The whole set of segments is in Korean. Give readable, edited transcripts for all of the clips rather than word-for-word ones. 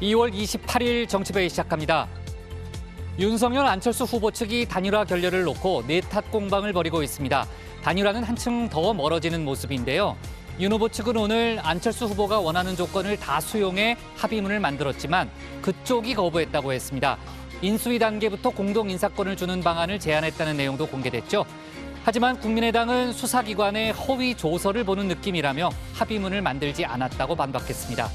2월 28일 정치배이 시작합니다. 윤석열, 안철수 후보 측이 단일화 결렬을 놓고 내탓 공방을 벌이고 있습니다. 단일화는 한층 더 멀어지는 모습인데요. 윤 후보 측은 오늘 안철수 후보가 원하는 조건을 다 수용해 합의문을 만들었지만 그쪽이 거부했다고 했습니다. 인수위 단계부터 공동 인사권을 주는 방안을 제안했다는 내용도 공개됐죠. 하지만 국민의당은 수사기관의 허위 조서를 보는 느낌이라며 합의문을 만들지 않았다고 반박했습니다.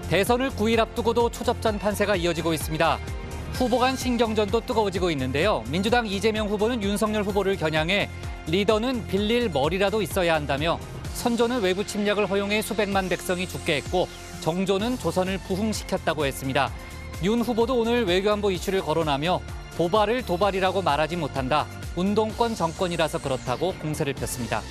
대선을 9일 앞두고도 초접전 판세가 이어지고 있습니다. 후보 간 신경전도 뜨거워지고 있는데요. 민주당 이재명 후보는 윤석열 후보를 겨냥해 리더는 빌릴 머리라도 있어야 한다며 선조는 외부 침략을 허용해 수백만 백성이 죽게 했고 정조는 조선을 부흥시켰다고 했습니다. 윤 후보도 오늘 외교안보 이슈를 거론하며 도발을 도발이라고 말하지 못한다. 운동권 정권이라서 그렇다고 공세를 폈습니다.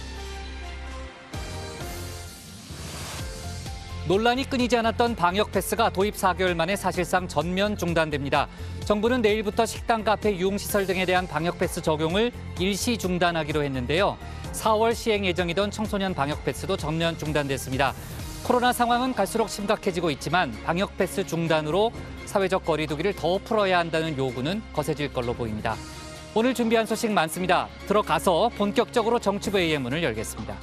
논란이 끊이지 않았던 방역 패스가 도입 4개월 만에 사실상 전면 중단됩니다. 정부는 내일부터 식당, 카페, 유흥시설 등에 대한 방역 패스 적용을 일시 중단하기로 했는데요. 4월 시행 예정이던 청소년 방역 패스도 전면 중단됐습니다. 코로나 상황은 갈수록 심각해지고 있지만 방역 패스 중단으로 사회적 거리 두기를 더 풀어야 한다는 요구는 거세질 걸로 보입니다. 오늘 준비한 소식 많습니다. 들어가서 본격적으로 정치부의 문을 열겠습니다.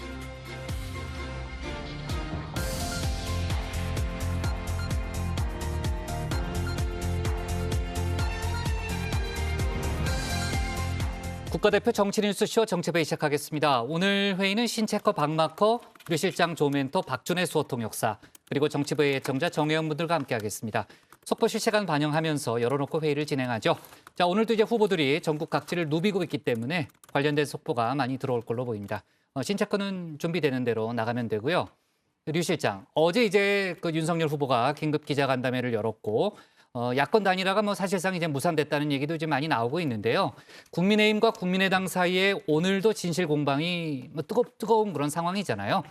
국가대표 정치뉴스쇼 정치배이 시작하겠습니다. 오늘 회의는 신체커 박마커, 류실장 조멘토, 박준혜 수호통역사, 그리고 정치부의 애청자 정혜원 분들과 함께하겠습니다. 속보 실시간 반영하면서 열어놓고 회의를 진행하죠. 자, 오늘도 이제 후보들이 전국 각지를 누비고 있기 때문에 관련된 속보가 많이 들어올 걸로 보입니다. 신체커는 준비되는 대로 나가면 되고요. 류 실장, 어제 이제 그 윤석열 후보가 긴급 기자간담회를 열었고 야권 단일화가 사실상 이제 무산됐다는 얘기도 좀 많이 나오고 있는데요. 국민의힘과 국민의당 사이에 오늘도 진실 공방이 뜨거운 그런 상황이잖아요.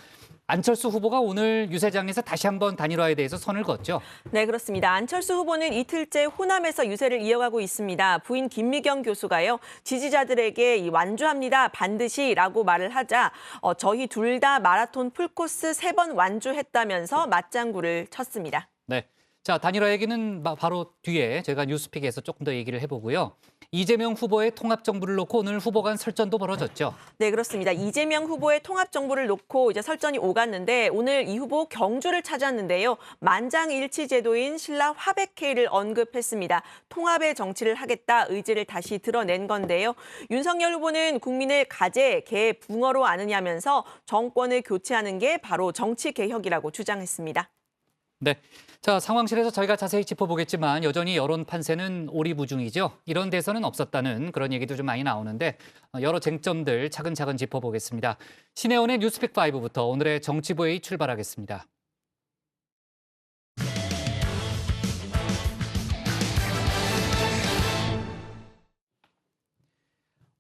안철수 후보가 오늘 유세장에서 다시 한번 단일화에 대해서 선을 그었죠. 네, 그렇습니다. 안철수 후보는 이틀째 호남에서 유세를 이어가고 있습니다. 부인 김미경 교수가요, 지지자들에게 완주합니다, 반드시라고 말을 하자 저희 둘 다 마라톤 풀코스 3번 완주했다면서 맞장구를 쳤습니다. 네. 자, 단일화 얘기는 바로 뒤에 제가 뉴스픽에서 조금 더 얘기를 해보고요. 이재명 후보의 통합정부를 놓고 오늘 후보 간 설전도 벌어졌죠. 네, 그렇습니다. 이재명 후보의 통합정부를 놓고 이제 설전이 오갔는데 오늘 이 후보 경주를 찾았는데요. 만장일치 제도인 신라 화백회의를 언급했습니다. 통합의 정치를 하겠다 의지를 다시 드러낸 건데요. 윤석열 후보는 국민을 가재, 개, 붕어로 아느냐면서 정권을 교체하는 게 바로 정치개혁이라고 주장했습니다. 네. 자, 상황실에서 저희가 자세히 짚어보겠지만 여전히 여론 판세는 오리무중이죠. 이런 대선은 없었다는 그런 얘기도 좀 많이 나오는데 여러 쟁점들 차근차근 짚어보겠습니다. 신혜원의 뉴스픽5부터 오늘의 정치부회의 출발하겠습니다.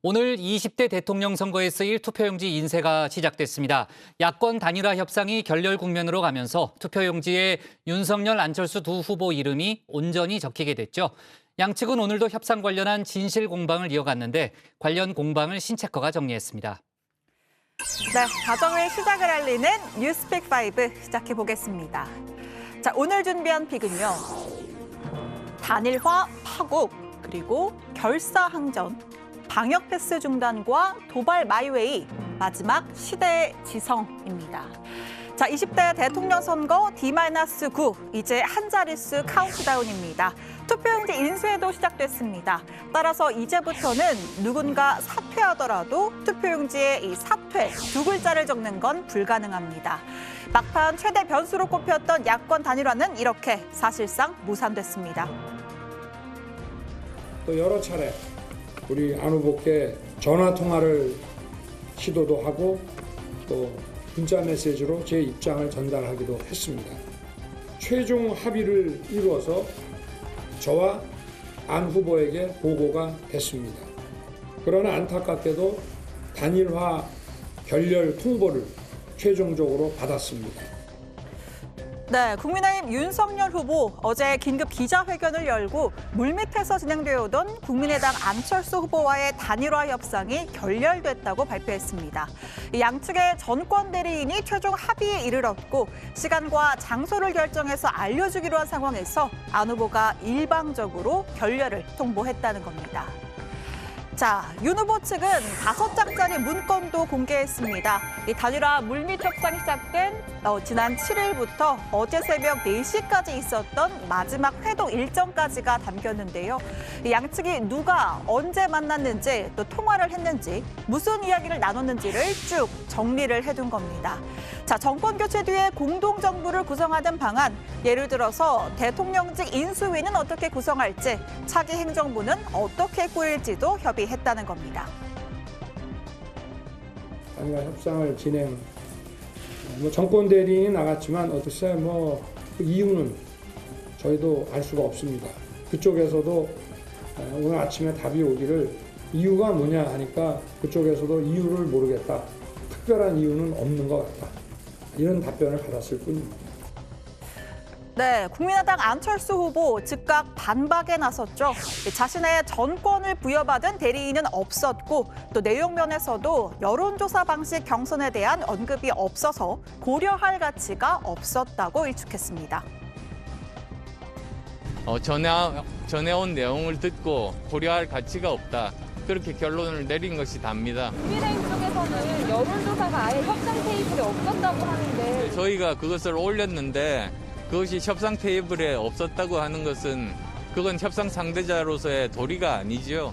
오늘 20대 대통령 선거에 쓰일 투표용지 인쇄가 시작됐습니다. 야권 단일화 협상이 결렬 국면으로 가면서 투표용지에 윤석열, 안철수 두 후보 이름이 온전히 적히게 됐죠. 양측은 오늘도 협상 관련한 진실 공방을 이어갔는데 관련 공방을 신체커가 정리했습니다. 네, 가정의 시작을 알리는 뉴스픽5 시작해 보겠습니다. 자, 오늘 준비한 픽은요. 단일화 파국, 그리고 결사항전, 방역 패스 중단과 도발 마이웨이, 마지막 시대의 지성입니다. 자, 20대 대통령 선거 D-9, 이제 한 자릿수 카운트다운입니다. 투표용지 인쇄도 시작됐습니다. 따라서 이제부터는 누군가 사퇴하더라도 투표용지에 이 사퇴 두 글자를 적는 건 불가능합니다. 막판 최대 변수로 꼽혔던 야권 단일화는 이렇게 사실상 무산됐습니다. 또 여러 차례 우리 안 후보께 전화 통화를 시도도 하고 또 문자 메시지로 제 입장을 전달하기도 했습니다. 최종 합의를 이루어서 저와 안 후보에게 보고가 됐습니다. 그러나 안타깝게도 단일화 결렬 통보를 최종적으로 받았습니다. 네, 국민의힘 윤석열 후보 어제 긴급 기자회견을 열고 물밑에서 진행되어 오던 국민의당 안철수 후보와의 단일화 협상이 결렬됐다고 발표했습니다. 양측의 전권 대리인이 최종 합의에 이르렀고 시간과 장소를 결정해서 알려주기로 한 상황에서 안 후보가 일방적으로 결렬을 통보했다는 겁니다. 자, 윤 후보 측은 5장짜리 문건도 공개했습니다. 이 단일화 물밑 협상이 시작된 지난 7일부터 어제 새벽 4시까지 있었던 마지막 회동 일정까지가 담겼는데요. 이 양측이 누가 언제 만났는지 또 통화를 했는지 무슨 이야기를 나눴는지를 쭉 정리를 해둔 겁니다. 자, 정권 교체 뒤에 공동정부를 구성하는 방안, 예를 들어서 대통령직 인수위는 어떻게 구성할지, 차기 행정부는 어떻게 꾸릴지도 협의했다는 겁니다. 단일화 협상을 진행, 정권 대리인이 나갔지만 글쎄 그 이유는 저희도 알 수가 없습니다. 그쪽에서도 오늘 아침에 답이 오기를 이유가 뭐냐 하니까 그쪽에서도 이유를 모르겠다. 특별한 이유는 없는 것 같다. 이런 답변을 받았을 뿐입니다. 네, 국민의당 안철수 후보 즉각 반박에 나섰죠. 자신의 전권을 부여받은 대리인은 없었고 또 내용 면에서도 여론조사 방식 경선에 대한 언급이 없어서 고려할 가치가 없었다고 일축했습니다. 전해온 내용을 듣고 고려할 가치가 없다. 그렇게 결론을 내린 것이 답니다. 국민의힘 쪽에서는 여론조사가 아예 협상 테이블에 없었다고 하는데 저희가 그것을 올렸는데 그것이 협상 테이블에 없었다고 하는 것은 그건 협상 상대자로서의 도리가 아니지요.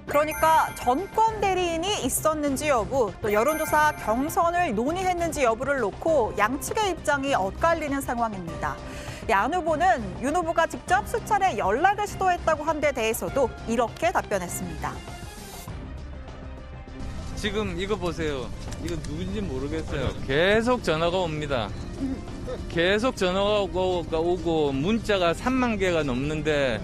그러니까 전권 대리인이 있었는지 여부, 또 여론조사 경선을 논의했는지 여부를 놓고 양측의 입장이 엇갈리는 상황입니다. 안 후보는 윤 후보가 직접 수차례 연락을 시도했다고 한 데 대해서도 이렇게 답변했습니다. 지금 이거 보세요. 이거 누군지 모르겠어요. 계속 전화가 옵니다. 계속 전화가 오고 문자가 3만 개가 넘는데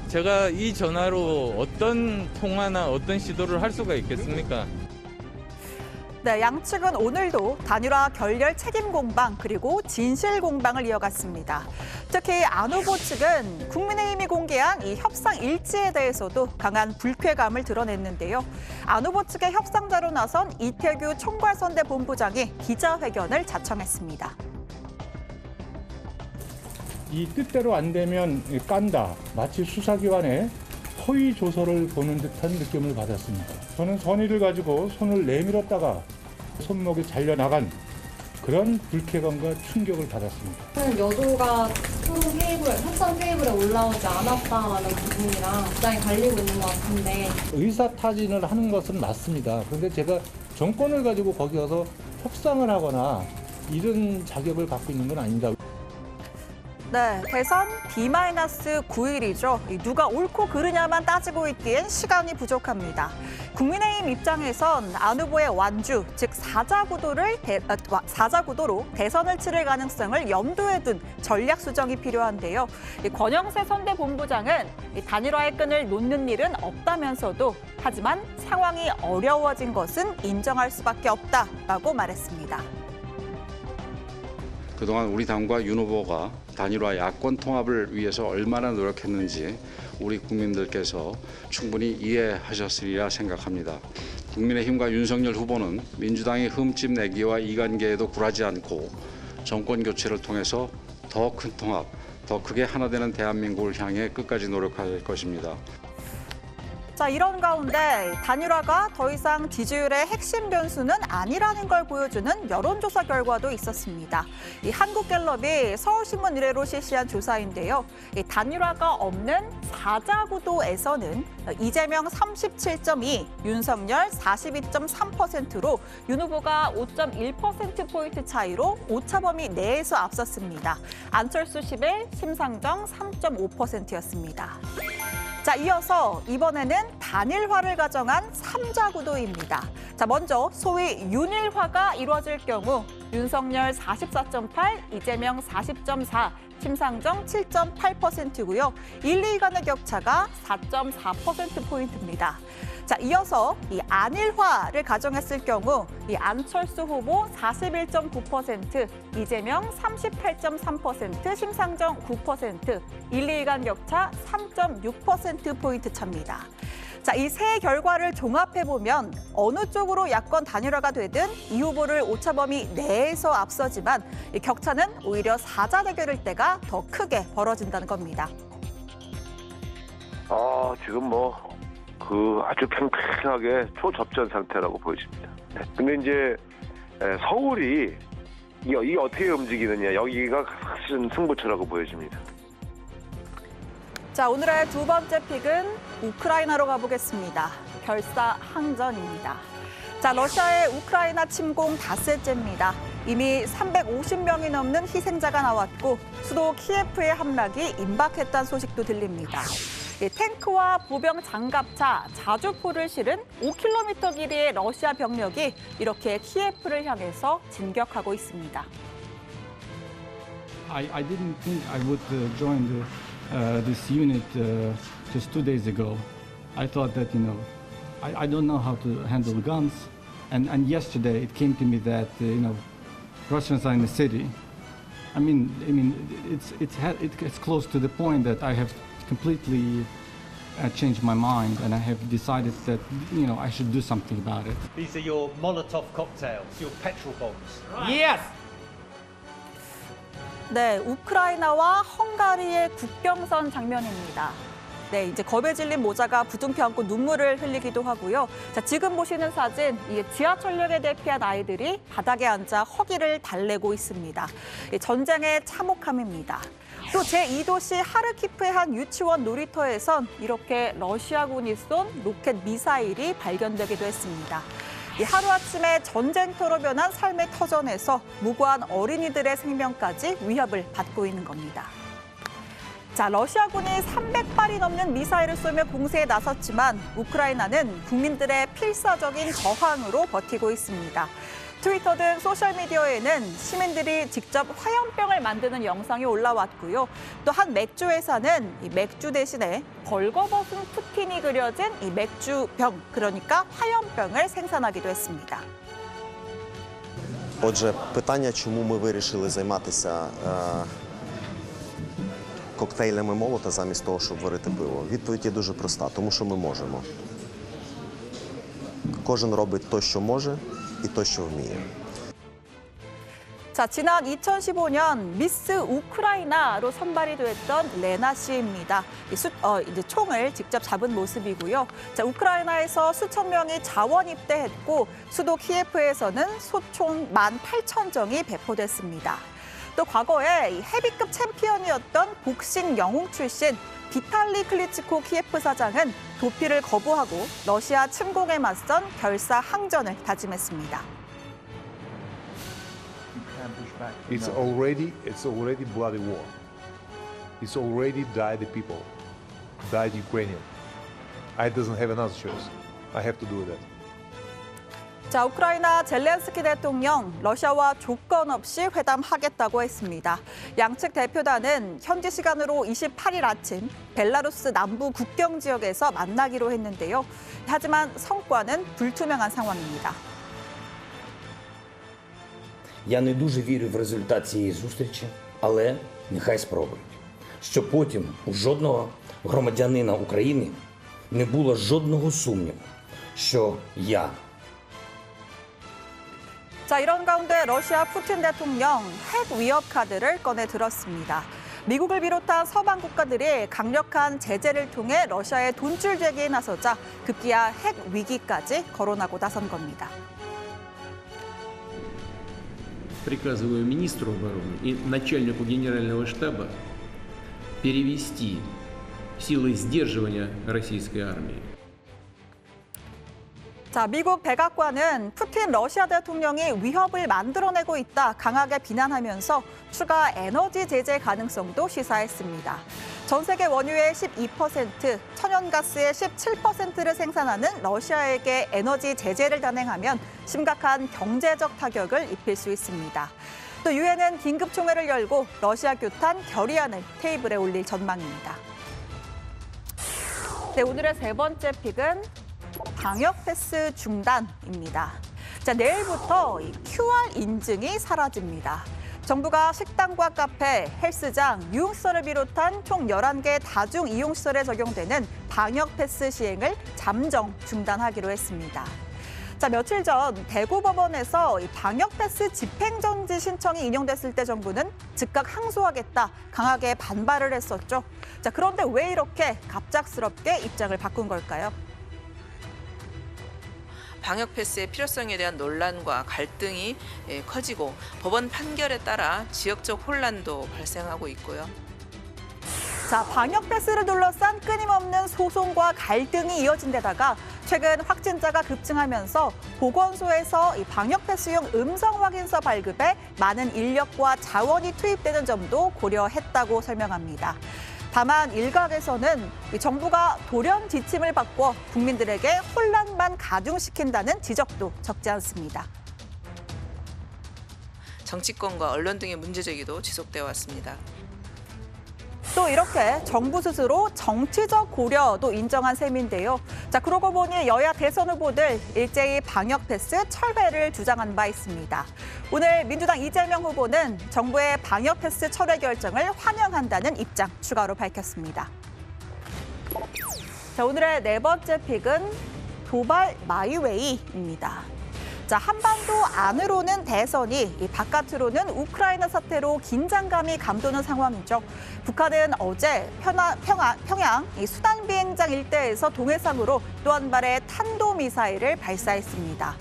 제가 이 전화로 어떤 통화나 어떤 시도를 할 수가 있겠습니까? 네, 양측은 오늘도 단일화 결렬 책임 공방 그리고 진실 공방을 이어갔습니다. 특히 안 후보 측은 국민의힘이 공개한 이 협상 일지에 대해서도 강한 불쾌감을 드러냈는데요. 안 후보 측의 협상자로 나선 이태규 총괄선대 본부장이 기자회견을 자청했습니다. 이 뜻대로 안 되면 깐다. 마치 수사기관에 허위 조서를 보는 듯한 느낌을 받았습니다. 저는 선의를 가지고 손을 내밀었다가 손목이 잘려나간 그런 불쾌감과 충격을 받았습니다. 여도가 협상 테이블에 올라오지 않았다는 부분이랑 입장이 갈리고 있는 것 같은데 의사타진을 하는 것은 맞습니다. 그런데 제가 정권을 가지고 거기 가서 협상을 하거나 이런 자격을 갖고 있는 건 아닙니다. 네, 대선 D-9일이죠. 누가 옳고 그르냐만 따지고 있기엔 시간이 부족합니다. 국민의힘 입장에선 안 후보의 완주, 즉 사자구도로 대선을 치를 가능성을 염두에 둔 전략 수정이 필요한데요. 권영세 선대본부장은 단일화의 끈을 놓는 일은 없다면서도 하지만 상황이 어려워진 것은 인정할 수밖에 없다라고 말했습니다. 그동안 우리 당과 윤 후보가 단일화 야권 통합을 위해서 얼마나 노력했는지 우리 국민들께서 충분히 이해하셨으리라 생각합니다. 국민의힘과 윤석열 후보는 민주당이 흠집 내기와 이간계에도 굴하지 않고 정권 교체를 통해서 더 큰 통합, 더 크게 하나 되는 대한민국을 향해 끝까지 노력할 것입니다. 자, 이런 가운데 단일화가 더 이상 지지율의 핵심 변수는 아니라는 걸 보여주는 여론조사 결과도 있었습니다. 이 한국갤럽이 서울신문 의뢰로 실시한 조사인데요. 이 단일화가 없는 사자구도에서는 이재명 37.2, 윤석열 42.3%로 윤 후보가 5.1%포인트 차이로 오차범위 내에서 앞섰습니다. 안철수 11, 심상정 3.5%였습니다. 자, 이어서 이번에는 단일화를 가정한 3자 구도입니다. 자, 먼저 소위 윤일화가 이루어질 경우 윤석열 44.8, 이재명 40.4, 심상정 7.8%고요. 1, 2위 간의 격차가 4.4%포인트입니다. 자, 이어서 이 안일화를 가정했을 경우 이 안철수 후보 41.9%, 이재명 38.3%, 심상정 9%, 1, 2위 간 격차 3.6%포인트 차입니다. 자, 이 세 결과를 종합해보면 어느 쪽으로 야권 단일화가 되든 이 후보를 오차범위 내에서 앞서지만 이 격차는 오히려 사자 대결일 때가 더 크게 벌어진다는 겁니다. 지금 아주 팽팽하게 초접전 상태라고 보여집니다. 근데 이제 서울이 이게 어떻게 움직이느냐, 여기가 큰 승부처라고 보여집니다. 자, 오늘의 두 번째 픽은 우크라이나로 가보겠습니다. 결사항전입니다. 자, 러시아의 우크라이나 침공 닷새째입니다. 이미 350명이 넘는 희생자가 나왔고 수도 키예프의 함락이 임박했다는 소식도 들립니다. 탱크와 보병 장갑차, 자주포를 실은 5km 길이의 러시아 병력이 이렇게 키예프를 향해서 진격하고 있습니다. I didn't think I would join this unit just 2 days ago. I thought that, I don't know how to handle guns. And yesterday it came to me that, Russians are in the city. I mean, it's close to the point that I have completely changed my mind, and I have decided that, I should do something about it. These are your Molotov cocktails, your petrol bombs. Yes! 네, 우크라이나와 헝가리의 국경선 장면입니다. 네, 이제 겁에 질린 모자가 부둥켜 안고 눈물을 흘리기도 하고요. 자, 지금 보시는 사진, 이 지하철역에 대피한 아이들이 바닥에 앉아 허기를 달래고 있습니다. 전쟁의 참혹함입니다. 또 제2도시 하르키프의 한 유치원 놀이터에선 이렇게 러시아군이 쏜 로켓 미사일이 발견되기도 했습니다. 하루아침에 전쟁터로 변한 삶의 터전에서 무고한 어린이들의 생명까지 위협을 받고 있는 겁니다. 자, 러시아군이 300발이 넘는 미사일을 쏘며 공세에 나섰지만 우크라이나는 국민들의 필사적인 저항으로 버티고 있습니다. 트위터 등 소셜미디어에는 시민들이 직접 화염병을 만드는 영상이 올라왔고요. 또 한 맥주 회사는 이 맥주 대신에 벌거벗은 푸틴이 그려진 이 맥주병, 그러니까 화염병을 생산하기도 했습니다. Отже, питання, чому ми вирішили займатися коктейлями молота замість того, щоб варити пиво. Відповідь є дуже проста, тому що ми можемо. Кожен робить те, що може, і те, що вміє. 자, 지난 2015년 미스 우크라이나로 선발이 됐던 레나 씨입니다. 이제 총을 직접 잡은 모습이고요. 자, 우크라이나에서 수천 명이 자원 입대했고 수도 키예프에서는 소총 18,000정이 배포됐습니다. 또 과거에 헤비급 챔피언이었던 복싱 영웅 출신 비탈리 클리치코 키예프 사장은 도피를 거부하고 러시아 침공에 맞선 결사항전을 다짐했습니다. It's already bloody war. It's already died the people, died Ukrainian. I doesn't have another choice. I have to do that. 자, 우크라이나 젤렌스키 대통령 러시아와 조건 없이 회담하겠다고 했습니다. 양측 대표단은 현지 시간으로 28일 아침 벨라루스 남부 국경 지역에서 만나기로 했는데요. 하지만 성과는 불투명한 상황입니다. Я не дуже вірю в результат цієї зустрічі, але нехай спробують. Щоб потім у жодного громадянина України не було жодного сумніву, що я. 자, 이런 가운데 러시아 푸틴 대통령 핵 위협 카드를 꺼내 들었습니다. 미국을 비롯한 서방 국가들이 강력한 제재를 통해 러시아의 돈줄 제기에 나서자 급기야 핵 위기까지 거론하고 나선 겁니다. Приказываю министру обороны и начальнику генерального штаба перевести силы сдерживания российской армии. 자, 미국 백악관은 푸틴 러시아 대통령이 위협을 만들어내고 있다 강하게 비난하면서 추가 에너지 제재 가능성도 시사했습니다. 전 세계 원유의 12%, 천연가스의 17%를 생산하는 러시아에게 에너지 제재를 단행하면 심각한 경제적 타격을 입힐 수 있습니다. 또 유엔은 긴급총회를 열고 러시아 규탄 결의안을 테이블에 올릴 전망입니다. 네, 오늘의 세 번째 픽은 방역 패스 중단입니다. 자, 내일부터 이 QR 인증이 사라집니다. 정부가 식당과 카페, 헬스장, 유흥시설을 비롯한 총 11개 다중 이용시설에 적용되는 방역 패스 시행을 잠정 중단하기로 했습니다. 자, 며칠 전 대구법원에서 이 방역 패스 집행정지 신청이 인용됐을 때 정부는 즉각 항소하겠다 강하게 반발을 했었죠. 자, 그런데 왜 이렇게 갑작스럽게 입장을 바꾼 걸까요? 방역 패스의 필요성에 대한 논란과 갈등이 커지고 법원 판결에 따라 지역적 혼란도 발생하고 있고요. 자, 방역 패스를 둘러싼 끊임없는 소송과 갈등이 이어진 데다가 최근 확진자가 급증하면서 보건소에서 이 방역 패스용 음성 확인서 발급에 많은 인력과 자원이 투입되는 점도 고려했다고 설명합니다. 다만 일각에서는 정부가 돌연 지침을 바꿔 국민들에게 혼란만 가중시킨다는 지적도 적지 않습니다. 정치권과 언론 등의 문제제기도 지속되어 왔습니다. 또 이렇게 정부 스스로 정치적 고려도 인정한 셈인데요. 자, 그러고 보니 여야 대선 후보들 일제히 방역 패스 철회를 주장한 바 있습니다. 오늘 민주당 이재명 후보는 정부의 방역 패스 철회 결정을 환영한다는 입장 추가로 밝혔습니다. 자, 오늘의 네 번째 픽은 도발 마이웨이입니다. 자, 한반도 안으로는 대선이, 이 바깥으로는 우크라이나 사태로 긴장감이 감도는 상황이죠. 북한은 어제 평양 이 수단 비행장 일대에서 동해상으로 또 한 발의 탄도미사일을 발사했습니다.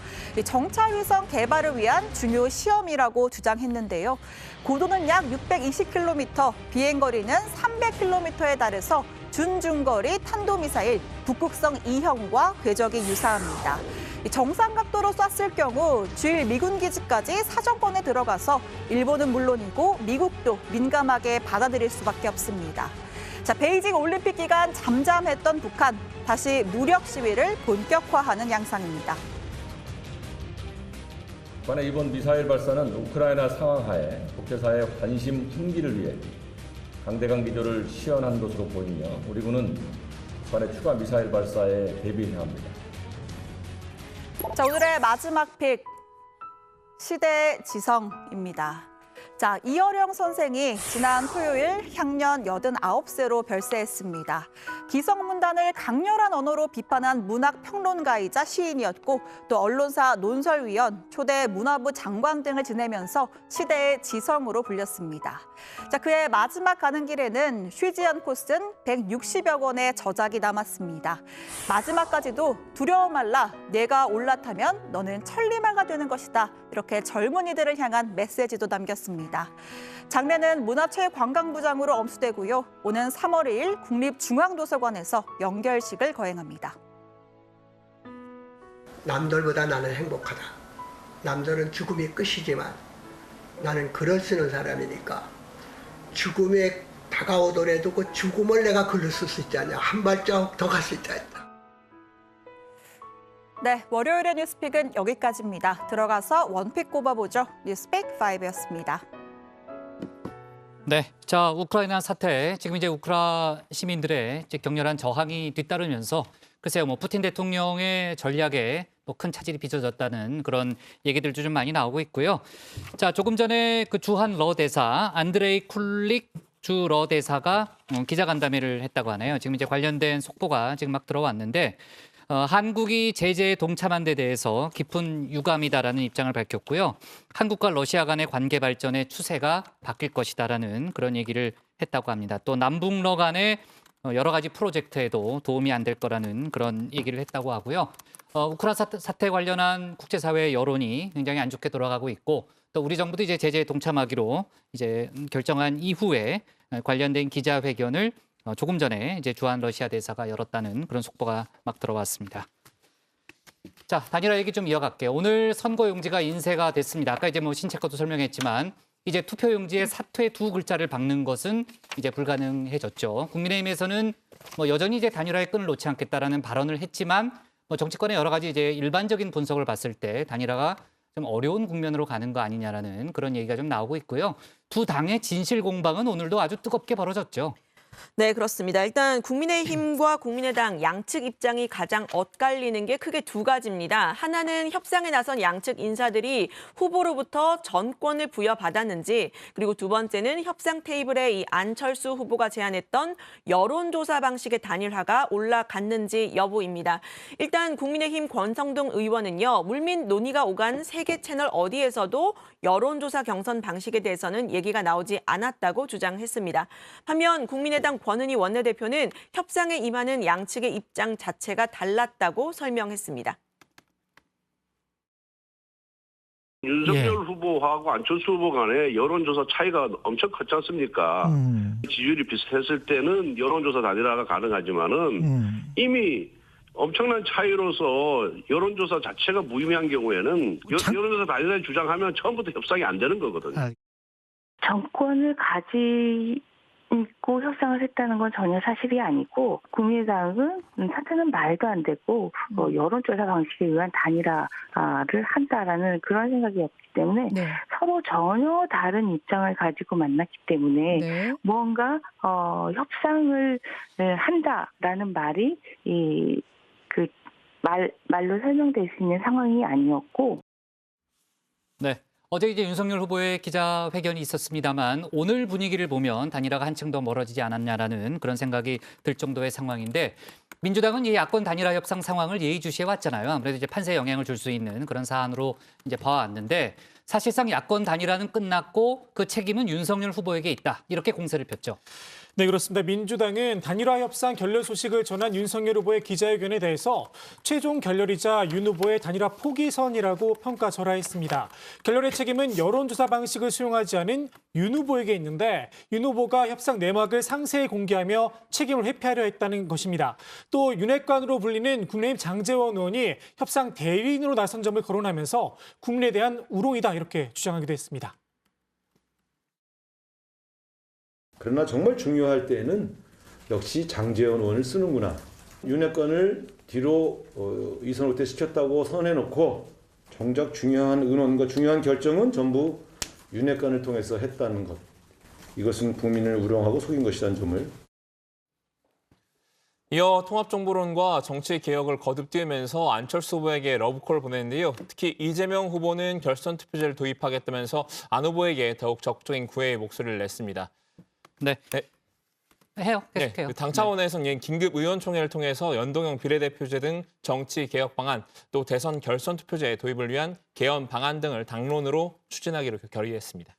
정찰위성 개발을 위한 중요 시험이라고 주장했는데요. 고도는 약 620km, 비행거리는 300km에 달해서 준중거리 탄도미사일 북극성 2형과 궤적이 유사합니다. 정상 각도로 쐈을 경우 주일 미군 기지까지 사정권에 들어가서 일본은 물론이고 미국도 민감하게 받아들일 수밖에 없습니다. 자, 베이징 올림픽 기간 잠잠했던 북한, 다시 무력 시위를 본격화하는 양상입니다. 북한의 이번 미사일 발사는 우크라이나 상황하에 국제사회의 관심 환기를 위해 강대강 기조를 시연한 것으로 보이며 우리 군은 북한의 추가 미사일 발사에 대비해야 합니다. 자, 오늘의 마지막 픽, 시대 지성입니다. 자, 이어령 선생이 지난 토요일 향년 89세로 별세했습니다. 기성문단을 강렬한 언어로 비판한 문학평론가이자 시인이었고 또 언론사 논설위원, 초대 문화부 장관 등을 지내면서 시대의 지성으로 불렸습니다. 자, 그의 마지막 가는 길에는 쉬지 않고 쓴 160여 권의 저작이 남았습니다. 마지막까지도 두려워 말라, 내가 올라타면 너는 천리마가 되는 것이다. 이렇게 젊은이들을 향한 메시지도 남겼습니다. 장례는 문화체육관광부장으로 엄수되고요. 오는 3월 2일 국립중앙도서관에서 연결식을 거행합니다. 남들보다 나는 행복하다. 남들은 죽음이 끝이지만 나는 글을 쓰는 사람이니까 죽음에 다가오더라도 그 죽음을 내가 글로 쓸 수 있지 않냐. 한 발자국 더 갈 수 있다 했다. 네, 월요일의 뉴스픽은 여기까지입니다. 들어가서 원픽 꼽아보죠. 뉴스픽 5였습니다. 네, 자, 우크라이나 사태, 지금 이제 우크라 시민들의 이제 격렬한 저항이 뒤따르면서 글쎄요, 뭐 푸틴 대통령의 전략에 뭐 큰 차질이 빚어졌다는 그런 얘기들도 좀 많이 나오고 있고요. 자, 조금 전에 그 주한 러 대사 안드레이 쿨릭 주 러 대사가 기자간담회를 했다고 하네요. 지금 이제 관련된 속보가 지금 막 들어왔는데 한국이 제재에 동참한 데 대해서 깊은 유감이다라는 입장을 밝혔고요. 한국과 러시아 간의 관계 발전의 추세가 바뀔 것이다라는 그런 얘기를 했다고 합니다. 또 남북러 간의 여러 가지 프로젝트에도 도움이 안 될 거라는 그런 얘기를 했다고 하고요. 우크라이나 사태 관련한 국제사회의 여론이 굉장히 안 좋게 돌아가고 있고 또 우리 정부도 이제 제재에 동참하기로 이제 결정한 이후에 관련된 기자회견을 조금 전에 이제 주한 러시아 대사가 열었다는 그런 속보가 막 들어왔습니다. 자, 단일화 얘기 좀 이어갈게요. 오늘 선거용지가 인쇄가 됐습니다. 아까 이제 뭐 신채 것도 설명했지만 이제 투표용지에 사퇴 두 글자를 박는 것은 이제 불가능해졌죠. 국민의힘에서는 뭐 여전히 이제 단일화의 끈을 놓지 않겠다라는 발언을 했지만 뭐 정치권의 여러 가지 이제 일반적인 분석을 봤을 때 단일화가 좀 어려운 국면으로 가는 거 아니냐라는 그런 얘기가 좀 나오고 있고요. 두 당의 진실 공방은 오늘도 아주 뜨겁게 벌어졌죠. 네, 그렇습니다. 일단 국민의힘과 국민의당 양측 입장이 가장 엇갈리는 게 크게 두 가지입니다. 하나는 협상에 나선 양측 인사들이 후보로부터 전권을 부여받았는지, 그리고 두 번째는 협상 테이블에 이 안철수 후보가 제안했던 여론조사 방식의 단일화가 올라갔는지 여부입니다. 일단 국민의힘 권성동 의원은요, 물밑 논의가 오간 세계 채널 어디에서도 여론조사 경선 방식에 대해서는 얘기가 나오지 않았다고 주장했습니다. 반면 국민의당 권은희 원내대표는 협상에 임하는 양측의 입장 자체가 달랐다고 설명했습니다. 윤석열 후보하고 안철수 후보 간에 여론조사 차이가 엄청 컸지 않습니까? 지지율이 비슷했을 때는 여론조사 단일화가 가능하지만은 이미 엄청난 차이로서 여론조사 자체가 무의미한 경우에는 여론조사 단일화를 주장하면 처음부터 협상이 안 되는 거거든요. 정권을 가지고 협상을 했다는 건 전혀 사실이 아니고 국민의당은 사태는 말도 안 되고 여론조사 방식에 의한 단일화를 한다라는 그런 생각이 없기 때문에 서로 전혀 다른 입장을 가지고 만났기 때문에 무언가 협상을 한다라는 말이 말로 설명될 수 있는 상황이 아니었고. 네. 어제 이제 윤석열 후보의 기자회견이 있었습니다만 오늘 분위기를 보면 단일화가 한층 더 멀어지지 않았냐라는 그런 생각이 들 정도의 상황인데 민주당은 이 야권 단일화 협상 상황을 예의주시해 왔잖아요. 아무래도 이제 판세에 영향을 줄 수 있는 그런 사안으로 이제 봐왔는데 사실상 야권 단일화는 끝났고 그 책임은 윤석열 후보에게 있다. 이렇게 공세를 폈죠. 네, 그렇습니다. 민주당은 단일화 협상 결렬 소식을 전한 윤석열 후보의 기자회견에 대해서 최종 결렬이자 윤 후보의 단일화 포기선이라고 평가절하했습니다. 결렬의 책임은 여론조사 방식을 수용하지 않은 윤 후보에게 있는데 윤 후보가 협상 내막을 상세히 공개하며 책임을 회피하려 했다는 것입니다. 또 윤핵관으로 불리는 국민의힘 장제원 의원이 협상 대리인으로 나선 점을 거론하면서 국민에 대한 우롱이다 이렇게 주장하기도 했습니다. 그러나 정말 중요할 때에는 역시 장제원 의원을 쓰는구나. 윤핵관을 뒤로 이선호 때 시켰다고 선해놓고 정작 중요한 의논과 중요한 결정은 전부 윤핵관을 통해서 했다는 것. 이것은 국민을 우롱하고 속인 것이라는 점을. 이어 통합정보론과 정치개혁을 거듭띄우면서 안철수 후보에게 러브콜을 보냈는데요. 특히 이재명 후보는 결선 투표제를 도입하겠다면서 안 후보에게 더욱 적극적인 구애의 목소리를 냈습니다. 네. 해요. 계속해요. 당 차원에서는 긴급 의원총회를 통해서 연동형 비례대표제 등 정치 개혁 방안, 또 대선 결선 투표제 도입을 위한 개헌 방안 등을 당론으로 추진하기로 결의했습니다.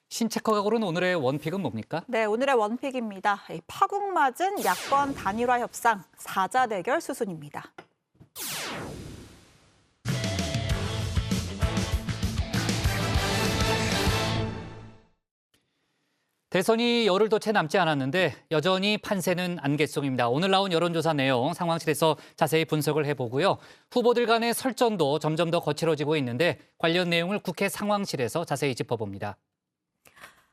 신체커가 고른 오늘의 원픽은 뭡니까? 네, 오늘의 원픽입니다. 파국 맞은 야권 단일화 협상 사자 대결 수순입니다. 대선이 열흘도 채 남지 않았는데 여전히 판세는 안개송입니다. 오늘 나온 여론조사 내용 상황실에서 자세히 분석을 해보고요. 후보들 간의 설전도 점점 더 거칠어지고 있는데 관련 내용을 국회 상황실에서 자세히 짚어봅니다.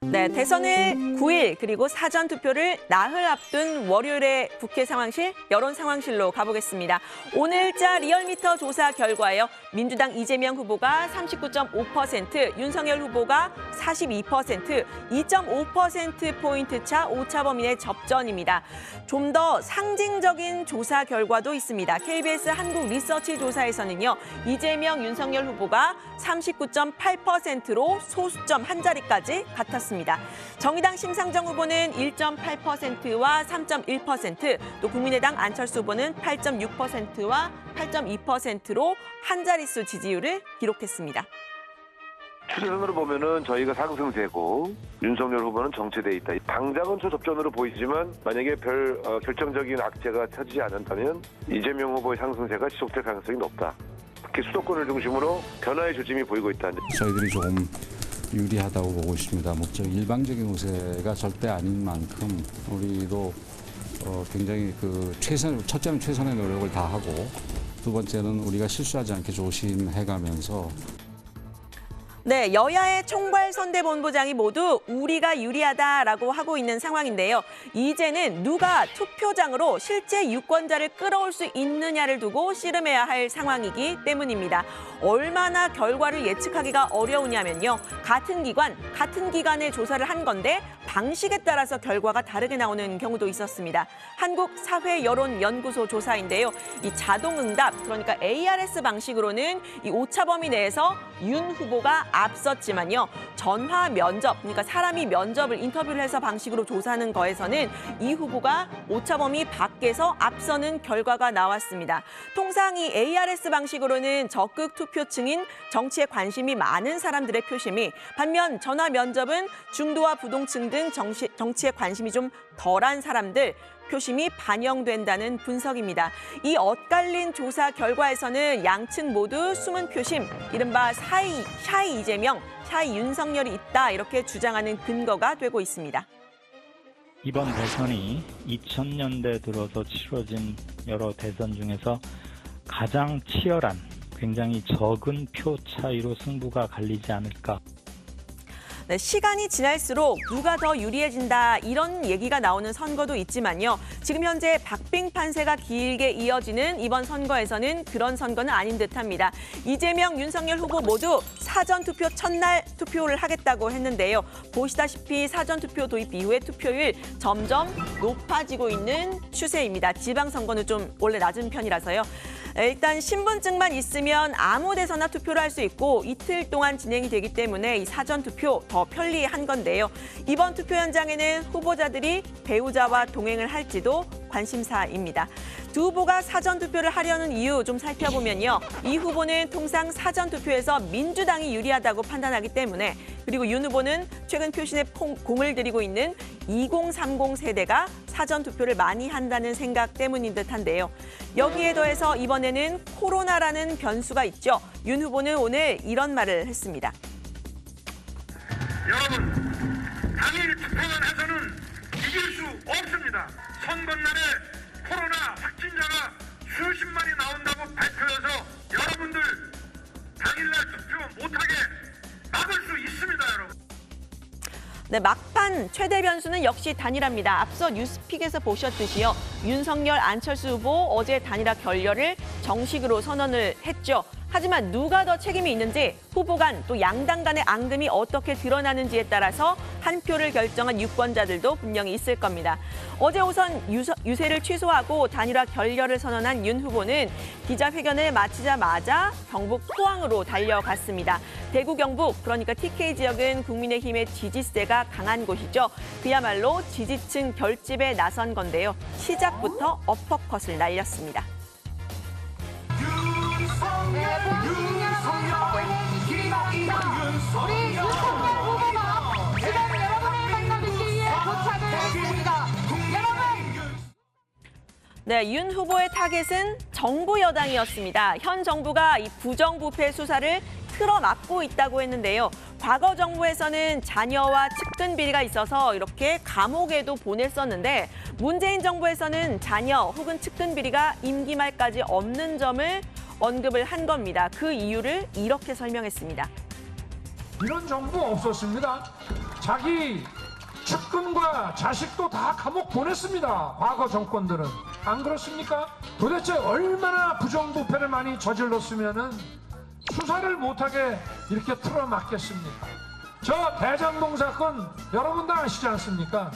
네, 대선을 9일 그리고 사전 투표를 나흘 앞둔 월요일에 국회 상황실, 여론 상황실로 가보겠습니다. 오늘자 리얼미터 조사 결과예요. 민주당 이재명 후보가 39.5%, 윤석열 후보가 42%, 2.5%포인트 차 오차범위의 접전입니다. 좀 더 상징적인 조사 결과도 있습니다. KBS 한국리서치 조사에서는요. 이재명, 윤석열 후보가 39.8%로 소수점 한 자리까지 같았습니다. 정의당 심상정 후보는 1.8%와 3.1%, 또 국민의당 안철수 후보는 8.6%와 8.2%로 한 자릿수 지지율을 기록했습니다. 추세선으로 보면은 저희가 상승세고 윤석열 후보는 정체돼 있다. 당장은 초접전으로 보이지만 만약에 결정적인 악재가 터지지 않는다면 이재명 후보의 상승세가 지속될 가능성이 높다. 특히 수도권을 중심으로 변화의 조짐이 보이고 있다. 저희들이 조금 유리하다고 보고 있습니다. 목적 일방적인 우세가 절대 아닌 만큼 우리도 굉장히 첫째는 최선의 노력을 다하고 두 번째는 우리가 실수하지 않게 조심해가면서 네, 여야의 총괄선대본부장이 모두 우리가 유리하다라고 하고 있는 상황인데요. 이제는 누가 투표장으로 실제 유권자를 끌어올 수 있느냐를 두고 씨름해야 할 상황이기 때문입니다. 얼마나 결과를 예측하기가 어려우냐면요. 같은 기관에 조사를 한 건데 방식에 따라서 결과가 다르게 나오는 경우도 있었습니다. 한국사회여론연구소 조사인데요. 이 자동응답, 그러니까 ARS 방식으로는 이 오차범위 내에서 윤 후보가 앞섰지만요. 전화 면접, 그러니까 사람이 면접을 인터뷰를 해서 방식으로 조사하는 거에서는 이 후보가 오차범위 밖에서 앞서는 결과가 나왔습니다. 통상 이 ARS 방식으로는 적극 투표층인 정치에 관심이 많은 사람들의 표심이, 반면 전화 면접은 중도와 부동층 등 정치에 관심이 좀 덜한 사람들 표심이 반영된다는 분석입니다. 이 엇갈린 조사 결과에서는 양측 모두 숨은 표심, 이른바 샤이 이재명, 샤이 윤석열이 있다, 이렇게 주장하는 근거가 되고 있습니다. 이번 대선이 2000년대 들어서 치러진 여러 대선 중에서 가장 치열한, 굉장히 적은 표 차이로 승부가 갈리지 않을까. 네, 시간이 지날수록 누가 더 유리해진다, 이런 얘기가 나오는 선거도 있지만요. 지금 현재 박빙 판세가 길게 이어지는 이번 선거에서는 그런 선거는 아닌 듯합니다. 이재명, 윤석열 후보 모두 사전투표 첫날 투표를 하겠다고 했는데요. 보시다시피 사전투표 도입 이후에 투표율 점점 높아지고 있는 추세입니다. 지방선거는 좀 원래 낮은 편이라서요. 일단 신분증만 있으면 아무 데서나 투표를 할 수 있고 이틀 동안 진행이 되기 때문에 이 사전투표 더 편리한 건데요. 이번 투표 현장에는 후보자들이 배우자와 동행을 할지도 관심사입니다. 두 후보가 사전투표를 하려는 이유 좀 살펴보면요. 이 후보는 통상 사전투표에서 민주당이 유리하다고 판단하기 때문에, 그리고 윤 후보는 최근 표심에 공을 들이고 있는 2030 세대가 사전투표를 많이 한다는 생각 때문인 듯한데요. 여기에 더해서 이번에는 코로나라는 변수가 있죠. 윤 후보는 오늘 이런 말을 했습니다. 여러분, 당일 투표만 해서는 이길 수 없습니다. 선거날에 코로나 확진자가 수십만이 나온다고 발표해서 여러분들 당일날 투표 못하게 막을 수 있습니다, 여러분. 네, 막판 최대 변수는 역시 단일화입니다. 앞서 뉴스픽에서 보셨듯이요. 윤석열, 안철수 후보 어제 단일화 결렬을 정식으로 선언을 했죠. 하지만 누가 더 책임이 있는지, 후보 간 또 양당 간의 앙금이 어떻게 드러나는지에 따라서 한 표를 결정한 유권자들도 분명히 있을 겁니다. 어제 오선 유세를 취소하고 단일화 결렬을 선언한 윤 후보는 기자회견을 마치자마자 경북 포항으로 달려갔습니다. 대구, 경북, 그러니까 TK 지역은 국민의힘의 지지세가 강한 곳이죠. 그야말로 지지층 결집에 나선 건데요. 시작부터 어퍼컷을 날렸습니다. 우리 윤석열 후보가 지금 여러분을 만나뵙기 위해 도착을 했습니다. 여러분! 네, 윤 후보의 타겟은 정부 여당이었습니다. 현 정부가 이 부정부패 수사를 틀어막고 있다고 했는데요. 과거 정부에서는 자녀와 측근 비리가 있어서 이렇게 감옥에도 보냈었는데, 문재인 정부에서는 자녀 혹은 측근 비리가 임기 말까지 없는 점을 언급을 한 겁니다. 그 이유를 이렇게 설명했습니다. 이런 정부 없었습니다. 자기 측근과 자식도 다 감옥 보냈습니다. 과거 정권들은. 안 그렇습니까? 도대체 얼마나 부정부패를 많이 저질렀으면은 수사를 못하게 이렇게 틀어막겠습니까? 저 대장동 사건 여러분 다 아시지 않습니까?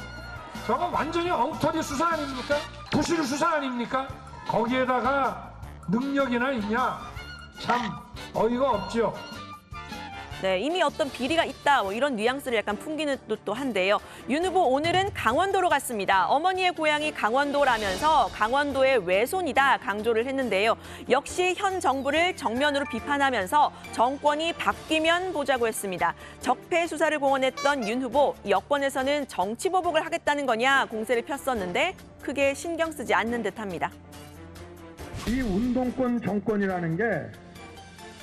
저거 완전히 엉터리 수사 아닙니까? 부실 수사 아닙니까? 거기에다가 능력이나 있냐? 참 어이가 없죠. 네, 이미 어떤 비리가 있다, 뭐 이런 뉘앙스를 약간 풍기는 듯도 한데요. 윤 후보 오늘은 강원도로 갔습니다. 어머니의 고향이 강원도라면서 강원도의 외손이다 강조를 했는데요. 역시 현 정부를 정면으로 비판하면서 정권이 바뀌면 보자고 했습니다. 적폐 수사를 공언했던 윤 후보, 여권에서는 정치 보복을 하겠다는 거냐 공세를 폈었는데 크게 신경 쓰지 않는 듯합니다. 이 운동권 정권이라는 게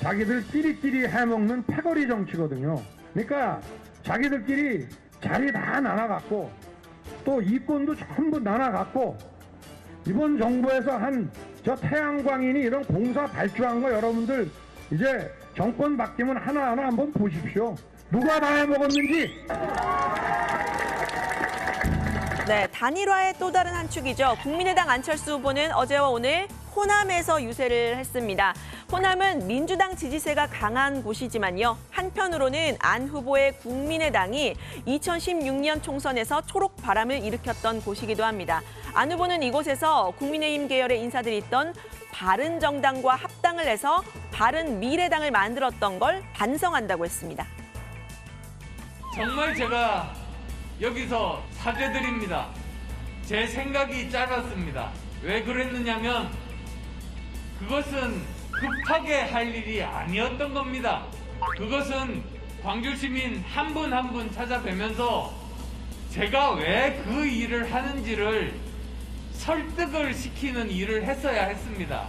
자기들 끼리끼리 해먹는 패거리 정치거든요. 그러니까 자기들끼리 자리 다 나눠갖고 또 이권도 전부 나눠갖고 이번 정부에서 한 저 태양광인이 이런 공사 발주한 거 여러분들 이제 정권 바뀌면 하나하나 한번 보십시오. 누가 다 해먹었는지. 네, 단일화의 또 다른 한 축이죠. 국민의당 안철수 후보는 어제와 오늘 호남에서 유세를 했습니다. 호남은 민주당 지지세가 강한 곳이지만요. 한편으로는 안 후보의 국민의당이 2016년 총선에서 초록 바람을 일으켰던 곳이기도 합니다. 안 후보는 이곳에서 국민의힘 계열의 인사들이 있던 바른정당과 합당을 해서 바른미래당을 만들었던 걸 반성한다고 했습니다. 정말 제가 여기서 사죄드립니다. 제 생각이 짧았습니다. 왜 그랬느냐면 그것은 급하게 할 일이 아니었던 겁니다. 그것은 광주 시민 한 분 한 분 찾아뵈면서 제가 왜 그 일을 하는지를 설득을 시키는 일을 했어야 했습니다.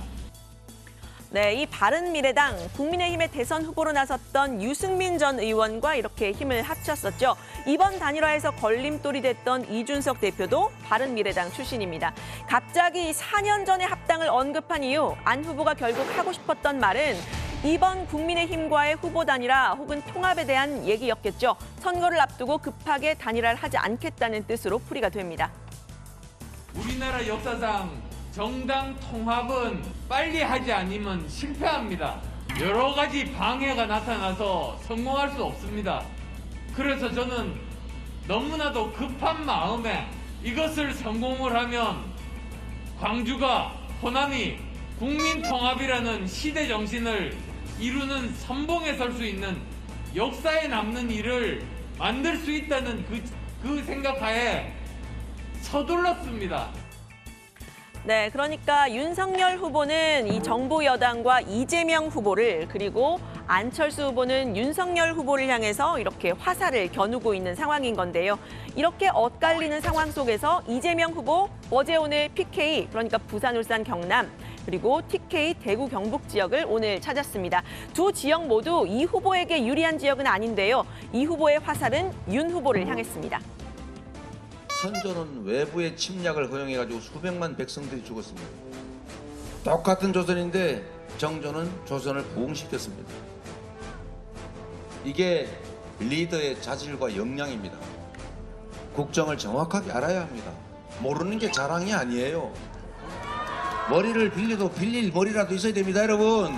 네, 이 바른미래당, 국민의힘의 대선 후보로 나섰던 유승민 전 의원과 이렇게 힘을 합쳤었죠. 이번 단일화에서 걸림돌이 됐던 이준석 대표도 바른미래당 출신입니다. 갑자기 4년 전에 합당을 언급한 이후 안 후보가 결국 하고 싶었던 말은 이번 국민의힘과의 후보 단일화 혹은 통합에 대한 얘기였겠죠. 선거를 앞두고 급하게 단일화를 하지 않겠다는 뜻으로 풀이가 됩니다. 우리나라 역사상 정당 통합은 빨리 하지 않으면 실패합니다. 여러 가지 방해가 나타나서 성공할 수 없습니다. 그래서 저는 너무나도 급한 마음에 이것을 성공을 하면 광주가, 호남이 국민통합이라는 시대 정신을 이루는 선봉에 설 수 있는 역사에 남는 일을 만들 수 있다는 그 생각하에 서둘렀습니다. 네, 그러니까 윤석열 후보는 이 정부 여당과 이재명 후보를 그리고 안철수 후보는 윤석열 후보를 향해서 이렇게 화살을 겨누고 있는 상황인 건데요. 이렇게 엇갈리는 상황 속에서 이재명 후보 어제 오늘 PK, 그러니까 부산, 울산, 경남, 그리고 TK 대구, 경북 지역을 오늘 찾았습니다. 두 지역 모두 이 후보에게 유리한 지역은 아닌데요. 이 후보의 화살은 윤 후보를 향했습니다. 선조는 외부의 침략을 허용해가지고 수백만 백성들이 죽었습니다. 똑같은 조선인데 정조는 조선을 부흥시켰습니다. 이게 리더의 자질과 역량입니다. 국정을 정확하게 알아야 합니다. 모르는 게 자랑이 아니에요. 머리를 빌려도 빌릴 머리라도 있어야 됩니다, 여러분.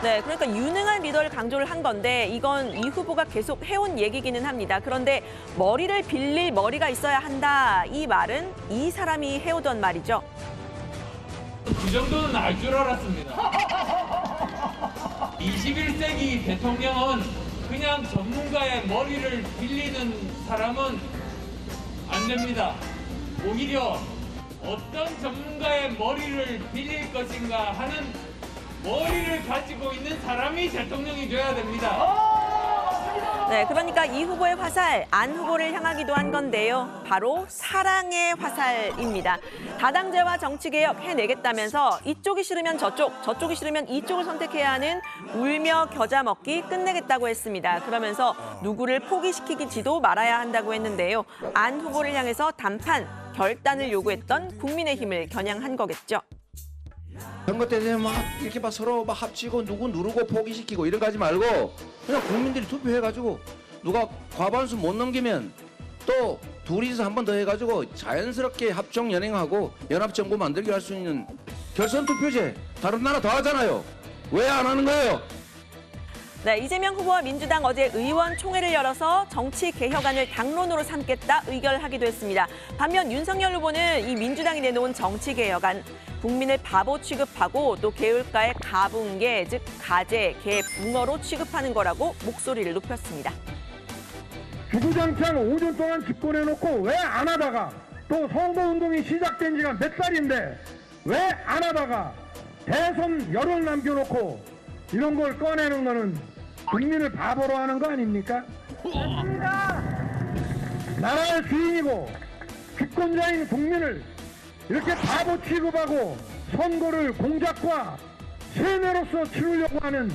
네, 그러니까 유능한 리더를 강조를 한 건데 이건 이 후보가 계속 해온 얘기기는 합니다. 그런데 머리를 빌릴 머리가 있어야 한다. 이 말은 이 사람이 해오던 말이죠. 그 정도는 알 줄 알았습니다. 21세기 대통령은 그냥 전문가의 머리를 빌리는 사람은 안 됩니다. 오히려 어떤 전문가의 머리를 빌릴 것인가 하는 머리를 가지고 있는 사람이 대통령이 돼야 됩니다. 네, 그러니까 이 후보의 화살, 안 후보를 향하기도 한 건데요. 바로 사랑의 화살입니다. 다당제와 정치개혁 해내겠다면서 이쪽이 싫으면 저쪽, 저쪽이 싫으면 이쪽을 선택해야 하는 울며 겨자 먹기 끝내겠다고 했습니다. 그러면서 누구를 포기시키지도 말아야 한다고 했는데요. 안 후보를 향해서 단판, 결단을 요구했던 국민의힘을 겨냥한 거겠죠. 선거 때 되면 막 이렇게 막 서로 막 합치고 누구 누르고 포기시키고 이런 거 하지 말고 그냥 국민들이 투표해가지고 누가 과반수 못 넘기면 또 둘이서 한 번 더 해가지고 자연스럽게 합종 연행하고 연합정부 만들기 할 수 있는 결선 투표제 다른 나라 다 하잖아요. 왜 안 하는 거예요? 네, 이재명 후보와 민주당 어제 의원총회를 열어서 정치개혁안을 당론으로 삼겠다 의결하기도 했습니다. 반면 윤석열 후보는 이 민주당이 내놓은 정치개혁안, 국민을 바보 취급하고 또 개울가의 가붕개, 즉 가재, 개, 붕어로 취급하는 거라고 목소리를 높였습니다. 주구장창 5년 동안 집권해놓고 왜 안 하다가 또 선거운동이 시작된 지가 몇 달인데 왜 안 하다가 대선 열흘 남겨놓고 이런 걸 꺼내는 거는 국민을 바보로 하는 거 아닙니까? 나라의 주인이고 주권자인 국민을 이렇게 바보 취급하고 선거를 공작과 세뇌로서 치르려고 하는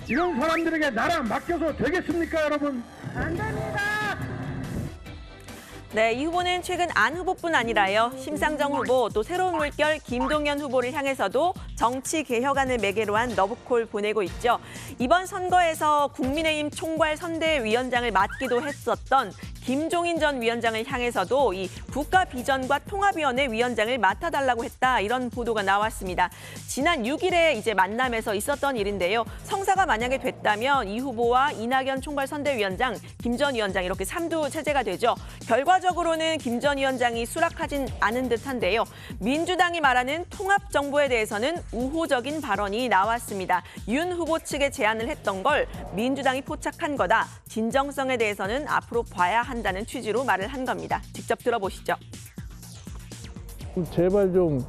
이런 사람들에게 나라 맡겨서 되겠습니까, 여러분? 안 됩니다! 네, 이 후보는 최근 안 후보뿐 아니라요. 심상정 후보, 또 새로운 물결 김동연 후보를 향해서도 정치 개혁안을 매개로 한 러브콜 보내고 있죠. 이번 선거에서 국민의힘 총괄 선대위원장을 맡기도 했었던 김종인 전 위원장을 향해서도 이 국가비전과 통합위원회 위원장을 맡아달라고 했다, 이런 보도가 나왔습니다. 지난 6일에 이제 만남에서 있었던 일인데요. 성사가 만약에 됐다면 이 후보와 이낙연 총괄 선대위원장, 김 전 위원장 이렇게 3두 체제가 되죠. 결과적으로는 김 전 위원장이 수락하진 않은 듯한데요. 민주당이 말하는 통합 정부에 대해서는 우호적인 발언이 나왔습니다. 윤 후보 측에 제안을 했던 걸 민주당이 포착한 거다. 진정성에 대해서는 앞으로 봐야 한다는 취지로 말을 한 겁니다. 직접 들어보시죠. 제발 좀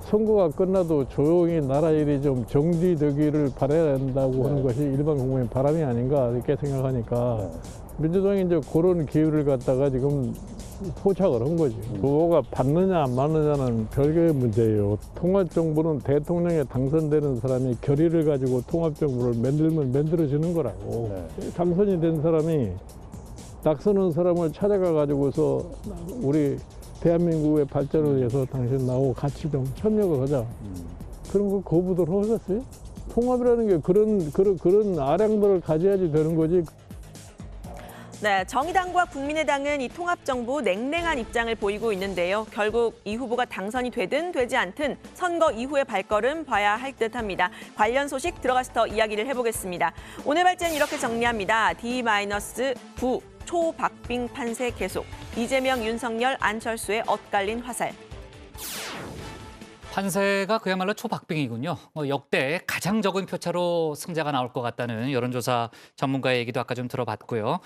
선거가 끝나도 조용히 나라 일이 좀 정지되기를 바라야 한다고 하는 것이 일반 국민의 바람이 아닌가 이렇게 생각하니까 민주당이 이제 그런 기회를 갖다가 지금 포착을 한 거지. 그거가 받느냐 안 받느냐는 별개의 문제예요. 통합정부는 대통령에 당선되는 사람이 결의를 가지고 통합정부를 만들면 만들어지는 거라고. 당선이 된 사람이 낙선한 사람을 찾아가 가지고서 우리 대한민국의 발전을 위해서 당신 나하고 같이 좀 협력을 하자. 그런 거 거부들 하셨어요? 통합이라는 게 그런 아량들을 가져야지 되는 거지. 네, 정의당과 국민의당은 이 통합정부 냉랭한 입장을 보이고 있는데요. 결국 이 후보가 당선이 되든 되지 않든 선거 이후의 발걸음 봐야 할 듯합니다. 관련 소식 들어가서 더 이야기를 해보겠습니다. 오늘 발제는 이렇게 정리합니다. D-9 초박빙 판세 계속. 이재명, 윤석열, 안철수의 엇갈린 화살. 판세가 그야말로 초박빙이군요. 역대 가장 적은 표차로 승자가 나올 것 같다는 여론조사 전문가의 얘기도 아까 좀 들어봤고요.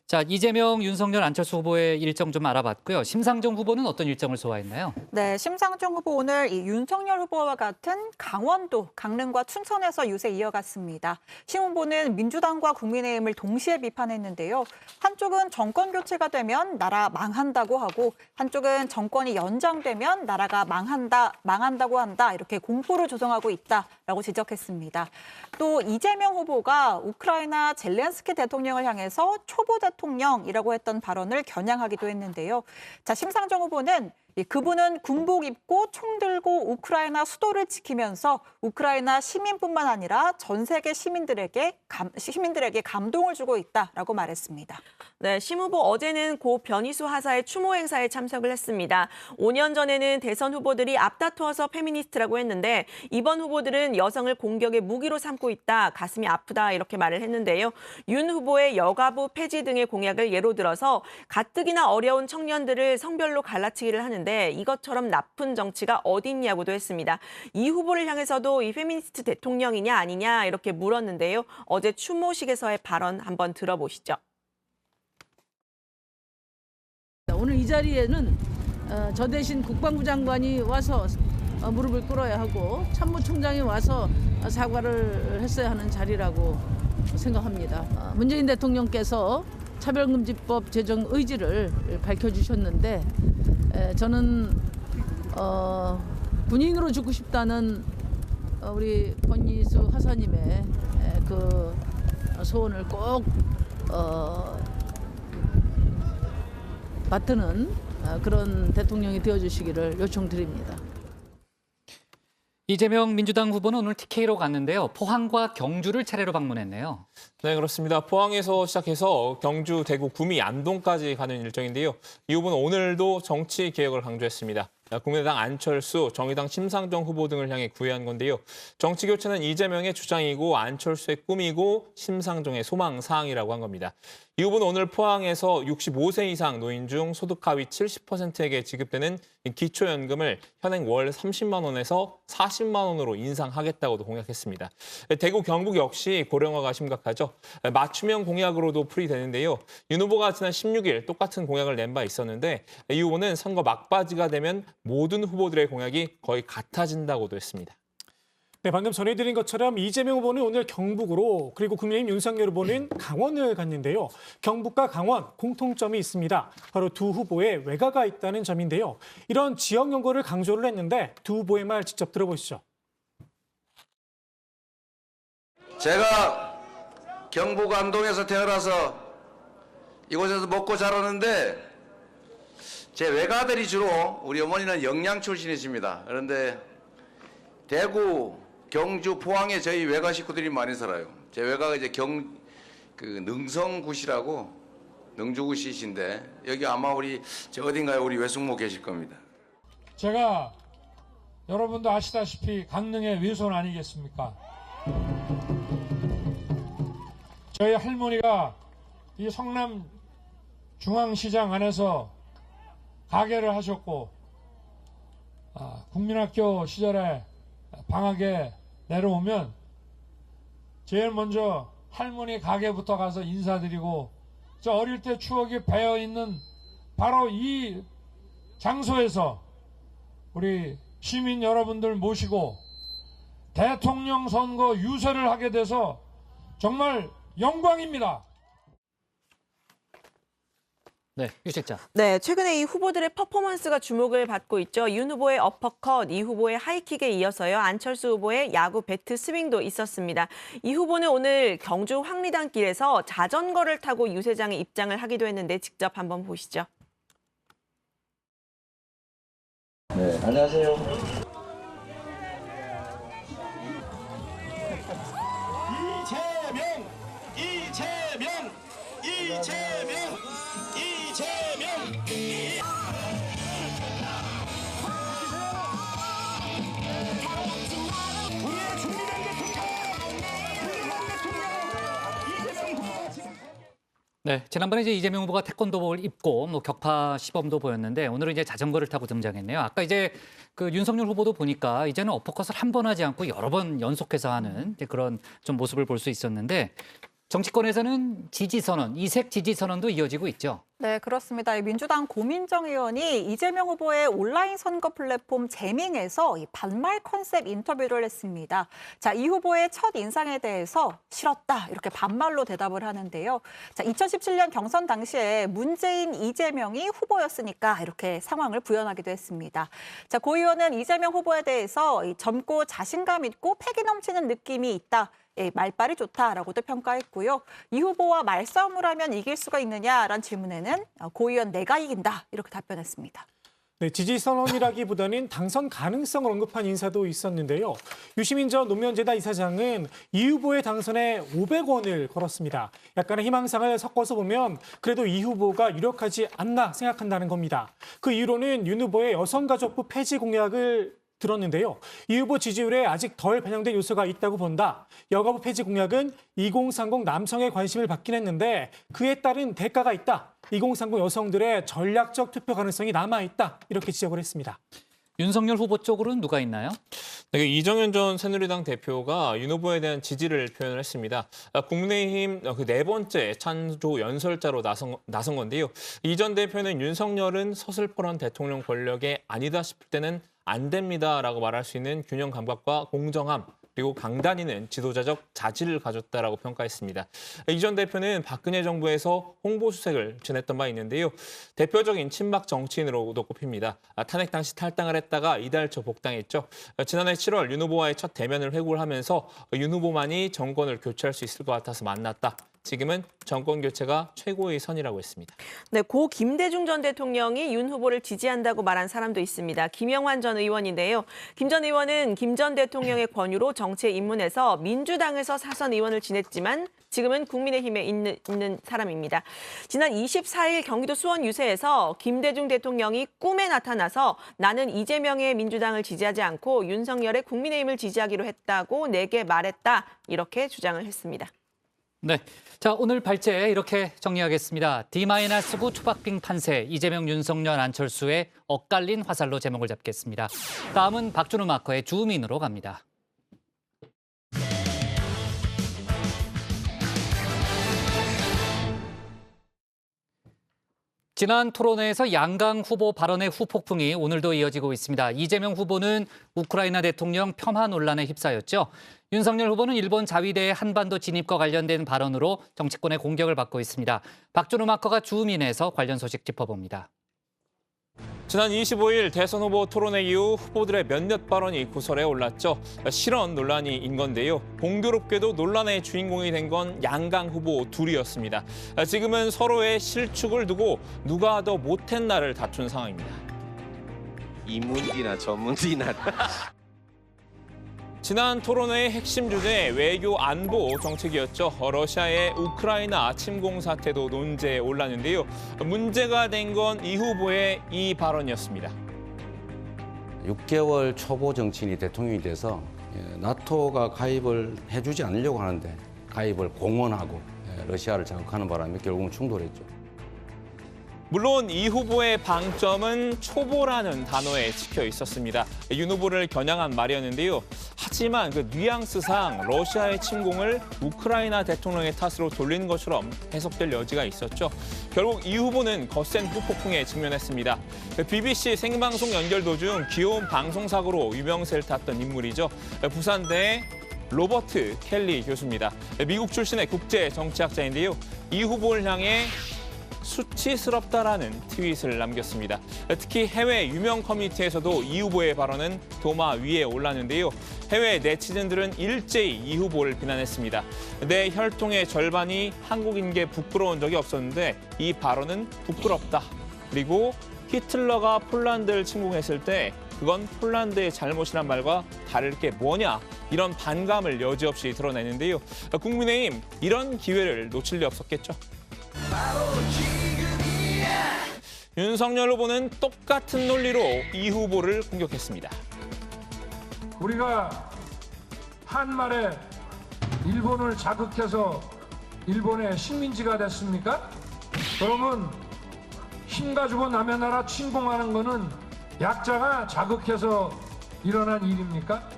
자, 이재명, 윤석열, 안철수 후보의 일정 좀 알아봤고요. 심상정 후보는 어떤 일정을 소화했나요? 네, 심상정 후보 오늘 이 윤석열 후보와 같은 강원도, 강릉과 춘천에서 유세 이어갔습니다. 심 후보는 민주당과 국민의힘을 동시에 비판했는데요. 한쪽은 정권 교체가 되면 나라 망한다고 하고 한쪽은 정권이 연장되면 나라가 망한다고 한다. 이렇게 공포를 조성하고 있다라고 지적했습니다. 또 이재명 후보가 우크라이나 젤렌스키 대통령을 향해서 초보 대통령이라고 했던 발언을 겨냥하기도 했는데요. 자, 심상정 후보는 그분은 군복 입고 총 들고 우크라이나 수도를 지키면서 우크라이나 시민뿐만 아니라 전 세계 시민들에게 감동을 주고 있다라고 말했습니다. 네, 심 후보 어제는 고 변희수 하사의 추모 행사에 참석을 했습니다. 5년 전에는 대선 후보들이 앞다투어서 페미니스트라고 했는데 이번 후보들은 여성을 공격의 무기로 삼고 있다, 가슴이 아프다 이렇게 말을 했는데요. 윤 후보의 여가부 폐지 등의 공약을 예로 들어서 가뜩이나 어려운 청년들을 성별로 갈라치기를 하는데 이것처럼 나쁜 정치가 어디 있냐고도 했습니다. 이 후보를 향해서도 이 페미니스트 대통령이냐 아니냐 이렇게 물었는데요. 어제 추모식에서의 발언 한번 들어보시죠. 오늘 이 자리에는 저 대신 국방부 장관이 와서 무릎을 꿇어야 하고 참모총장이 와서 사과를 했어야 하는 자리라고 생각합니다. 문재인 대통령께서 차별금지법 제정 의지를 밝혀주셨는데 저는 군인으로 죽고 싶다는 우리 권희수 하사님의 그 소원을 꼭 맡드는 그런 대통령이 되어주시기를 요청드립니다. 이재명 민주당 후보는 오늘 TK로 갔는데요. 포항과 경주를 차례로 방문했네요. 네, 그렇습니다. 포항에서 시작해서 경주, 대구, 구미, 안동까지 가는 일정인데요. 이 후보는 오늘도 정치 개혁을 강조했습니다. 국민의당 안철수, 정의당 심상정 후보 등을 향해 구애한 건데요. 정치 교체는 이재명의 주장이고 안철수의 꿈이고 심상정의 소망사항이라고 한 겁니다. 이 후보는 오늘 포항에서 65세 이상 노인 중 소득 하위 70%에게 지급되는 기초연금을 현행 월 30만 원에서 40만 원으로 인상하겠다고도 공약했습니다. 대구, 경북 역시 고령화가 심각하죠. 맞춤형 공약으로도 풀이되는데요. 윤 후보가 지난 16일 똑같은 공약을 낸 바 있었는데 이 후보는 선거 막바지가 되면 모든 후보들의 공약이 거의 같아진다고도 했습니다. 네, 방금 전해드린 것처럼 이재명 후보는 오늘 경북으로, 그리고 국민의힘 윤석열 후보는 강원을 갔는데요. 경북과 강원 공통점이 있습니다. 바로 두 후보의 외가가 있다는 점인데요. 이런 지역 연고를 강조를 했는데 두 후보의 말 직접 들어보시죠. 제가 경북 안동에서 태어나서 이곳에서 먹고 자라는데 제 외가들이 주로 우리 어머니는 영양 출신이십니다. 그런데 대구, 경주, 포항에 저희 외가 식구들이 많이 살아요. 제 외가가 이제 능성구시라고 능주구시신데 여기 아마 저 어딘가에 우리 외숙모 계실 겁니다. 제가 여러분도 아시다시피 강릉의 외손 아니겠습니까? 저희 할머니가 이 성남 중앙시장 안에서 가게를 하셨고 국민학교 시절에 방학에 내려오면 제일 먼저 할머니 가게부터 가서 인사드리고 저 어릴 때 추억이 배어있는 바로 이 장소에서 우리 시민 여러분들 모시고 대통령 선거 유세를 하게 돼서 정말 영광입니다. 네, 유 실장. 네, 최근에 이 후보들의 퍼포먼스가 주목을 받고 있죠. 윤 후보의 어퍼컷, 이 후보의 하이킥에 이어서요. 안철수 후보의 야구 배트 스윙도 있었습니다. 이 후보는 오늘 경주 황리단길에서 자전거를 타고 유세장에 입장을 하기도 했는데 직접 한번 보시죠. 네, 안녕하세요. 네, 지난번에 이제 이재명 후보가 태권도복을 입고 격파 시범도 보였는데 오늘은 이제 자전거를 타고 등장했네요. 아까 이제 그 윤석열 후보도 보니까 이제는 어퍼컷을 한 번 하지 않고 여러 번 연속해서 하는 그런 좀 모습을 볼 수 있었는데 정치권에서는 지지 선언, 이색 지지 선언도 이어지고 있죠. 네, 그렇습니다. 민주당 고민정 의원이 이재명 후보의 온라인 선거 플랫폼 재밍에서 이 반말 컨셉 인터뷰를 했습니다. 자, 이 후보의 첫 인상에 대해서 싫었다 이렇게 반말로 대답을 하는데요. 자, 2017년 경선 당시에 문재인, 이재명이 후보였으니까 이렇게 상황을 부연하기도 했습니다. 자, 고 의원은 이재명 후보에 대해서 젊고 자신감 있고 패기 넘치는 느낌이 있다. 말빨이 좋다라고도 평가했고요. 이 후보와 말싸움을 하면 이길 수가 있느냐라는 질문에는 고 의원 내가 이긴다 이렇게 답변했습니다. 네, 지지 선언이라기보다는 당선 가능성을 언급한 인사도 있었는데요. 유시민 전 노무현재단 이사장은 이 후보의 당선에 500원을 걸었습니다. 약간의 희망상을 섞어서 보면 그래도 이 후보가 유력하지 않나 생각한다는 겁니다. 그 이유로는 윤 후보의 여성가족부 폐지 공약을 들었는데요. 이 후보 지지율에 아직 덜 반영된 요소가 있다고 본다. 여가부 폐지 공약은 2030 남성의 관심을 받긴 했는데 그에 따른 대가가 있다. 2030 여성들의 전략적 투표 가능성이 남아있다. 이렇게 지적을 했습니다. 윤석열 후보 쪽으로는 누가 있나요? 네, 이정현 전 새누리당 대표가 윤 후보에 대한 지지를 표현을 했습니다. 국민의힘 그 네 번째 찬조 연설자로 나선 건데요. 이 전 대표는 윤석열은 서슬퍼런 대통령 권력에 아니다 싶을 때는 안 됩니다라고 말할 수 있는 균형 감각과 공정함, 그리고 강단있는 지도자적 자질을 가졌다라고 평가했습니다. 이 전 대표는 박근혜 정부에서 홍보수색을 지냈던 바 있는데요. 대표적인 친박 정치인으로도 꼽힙니다. 탄핵 당시 탈당을 했다가 이달 초 복당했죠. 지난해 7월 윤 후보와의 첫 대면을 회고를 하면서 윤 후보만이 정권을 교체할 수 있을 것 같아서 만났다. 지금은 정권 교체가 최고의 선이라고 했습니다. 네, 고 김대중 전 대통령이 윤 후보를 지지한다고 말한 사람도 있습니다. 김영환 전 의원인데요. 김 전 의원은 김 전 대통령의 권유로 정치에 입문해서 민주당에서 사선 의원을 지냈지만 지금은 국민의힘에 있는 사람입니다. 지난 24일 경기도 수원 유세에서 김대중 대통령이 꿈에 나타나서 나는 이재명의 민주당을 지지하지 않고 윤석열의 국민의힘을 지지하기로 했다고 내게 말했다. 이렇게 주장을 했습니다. 네, 자 오늘 발제 이렇게 정리하겠습니다. D-9 초박빙 판세, 이재명, 윤석열, 안철수의 엇갈린 화살로 제목을 잡겠습니다. 다음은 박준우 마커의 주민으로 갑니다. 지난 토론회에서 양강 후보 발언의 후폭풍이 오늘도 이어지고 있습니다. 이재명 후보는 우크라이나 대통령 폄하 논란에 휩싸였죠. 윤석열 후보는 일본 자위대의 한반도 진입과 관련된 발언으로 정치권의 공격을 받고 있습니다. 박준우 마커가 주민에서 관련 소식 짚어봅니다. 지난 25일 대선 후보 토론회 이후 후보들의 몇몇 발언이 구설에 올랐죠. 실언 논란이 인 건데요. 공교롭게도 논란의 주인공이 된 건 양강 후보 둘이었습니다. 지금은 서로의 실축을 두고 누가 더 못했나를 다툰 상황입니다. 이문디나 저문디나. 지난 토론회의 핵심 주제 외교 안보 정책이었죠. 러시아의 우크라이나 침공 사태도 논제에 올랐는데요. 문제가 된 건 이 후보의 이 발언이었습니다. 6개월 초보 정치인이 대통령이 돼서 나토가 가입을 해주지 않으려고 하는데 가입을 공언하고 러시아를 자극하는 바람에 결국은 충돌했죠. 물론 이 후보의 방점은 초보라는 단어에 찍혀 있었습니다. 윤 후보를 겨냥한 말이었는데요. 하지만 그 뉘앙스상 러시아의 침공을 우크라이나 대통령의 탓으로 돌리는 것처럼 해석될 여지가 있었죠. 결국 이 후보는 거센 후폭풍에 직면했습니다. BBC 생방송 연결 도중 귀여운 방송사고로 유명세를 탔던 인물이죠. 부산대 로버트 켈리 교수입니다. 미국 출신의 국제 정치학자인데요. 이 후보를 향해 수치스럽다라는 트윗을 남겼습니다. 특히 해외 유명 커뮤니티에서도 이 후보의 발언은 도마 위에 올랐는데요. 해외 네티즌들은 일제히 이 후보를 비난했습니다. 내 혈통의 절반이 한국인 게 부끄러운 적이 없었는데 이 발언은 부끄럽다. 그리고 히틀러가 폴란드를 침공했을 때 그건 폴란드의 잘못이란 말과 다를 게 뭐냐. 이런 반감을 여지없이 드러내는데요. 국민의힘 이런 기회를 놓칠 리 없었겠죠. 윤석열 후보는 똑같은 논리로 이 후보를 공격했습니다. 우리가 한말에 일본을 자극해서 일본의 식민지가 됐습니까? 그러면 힘 가지고 남의 나라 침공하는 거는 약자가 자극해서 일어난 일입니까?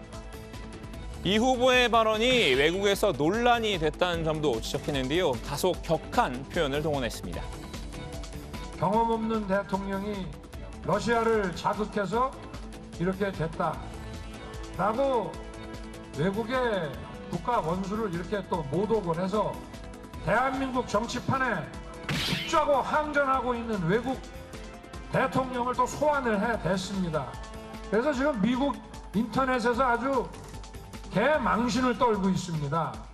이 후보의 발언이 외국에서 논란이 됐다는 점도 지적했는데요. 다소 격한 표현을 동원했습니다. 경험 없는 대통령이 러시아를 자극해서 이렇게 됐다라고 외국의 국가 원수를 이렇게 또 모독을 해서 대한민국 정치판에 죽자고 항전하고 있는 외국 대통령을 또 소환을 해댔습니다. 그래서 지금 미국 인터넷에서 아주 개망신을 떨고 있습니다.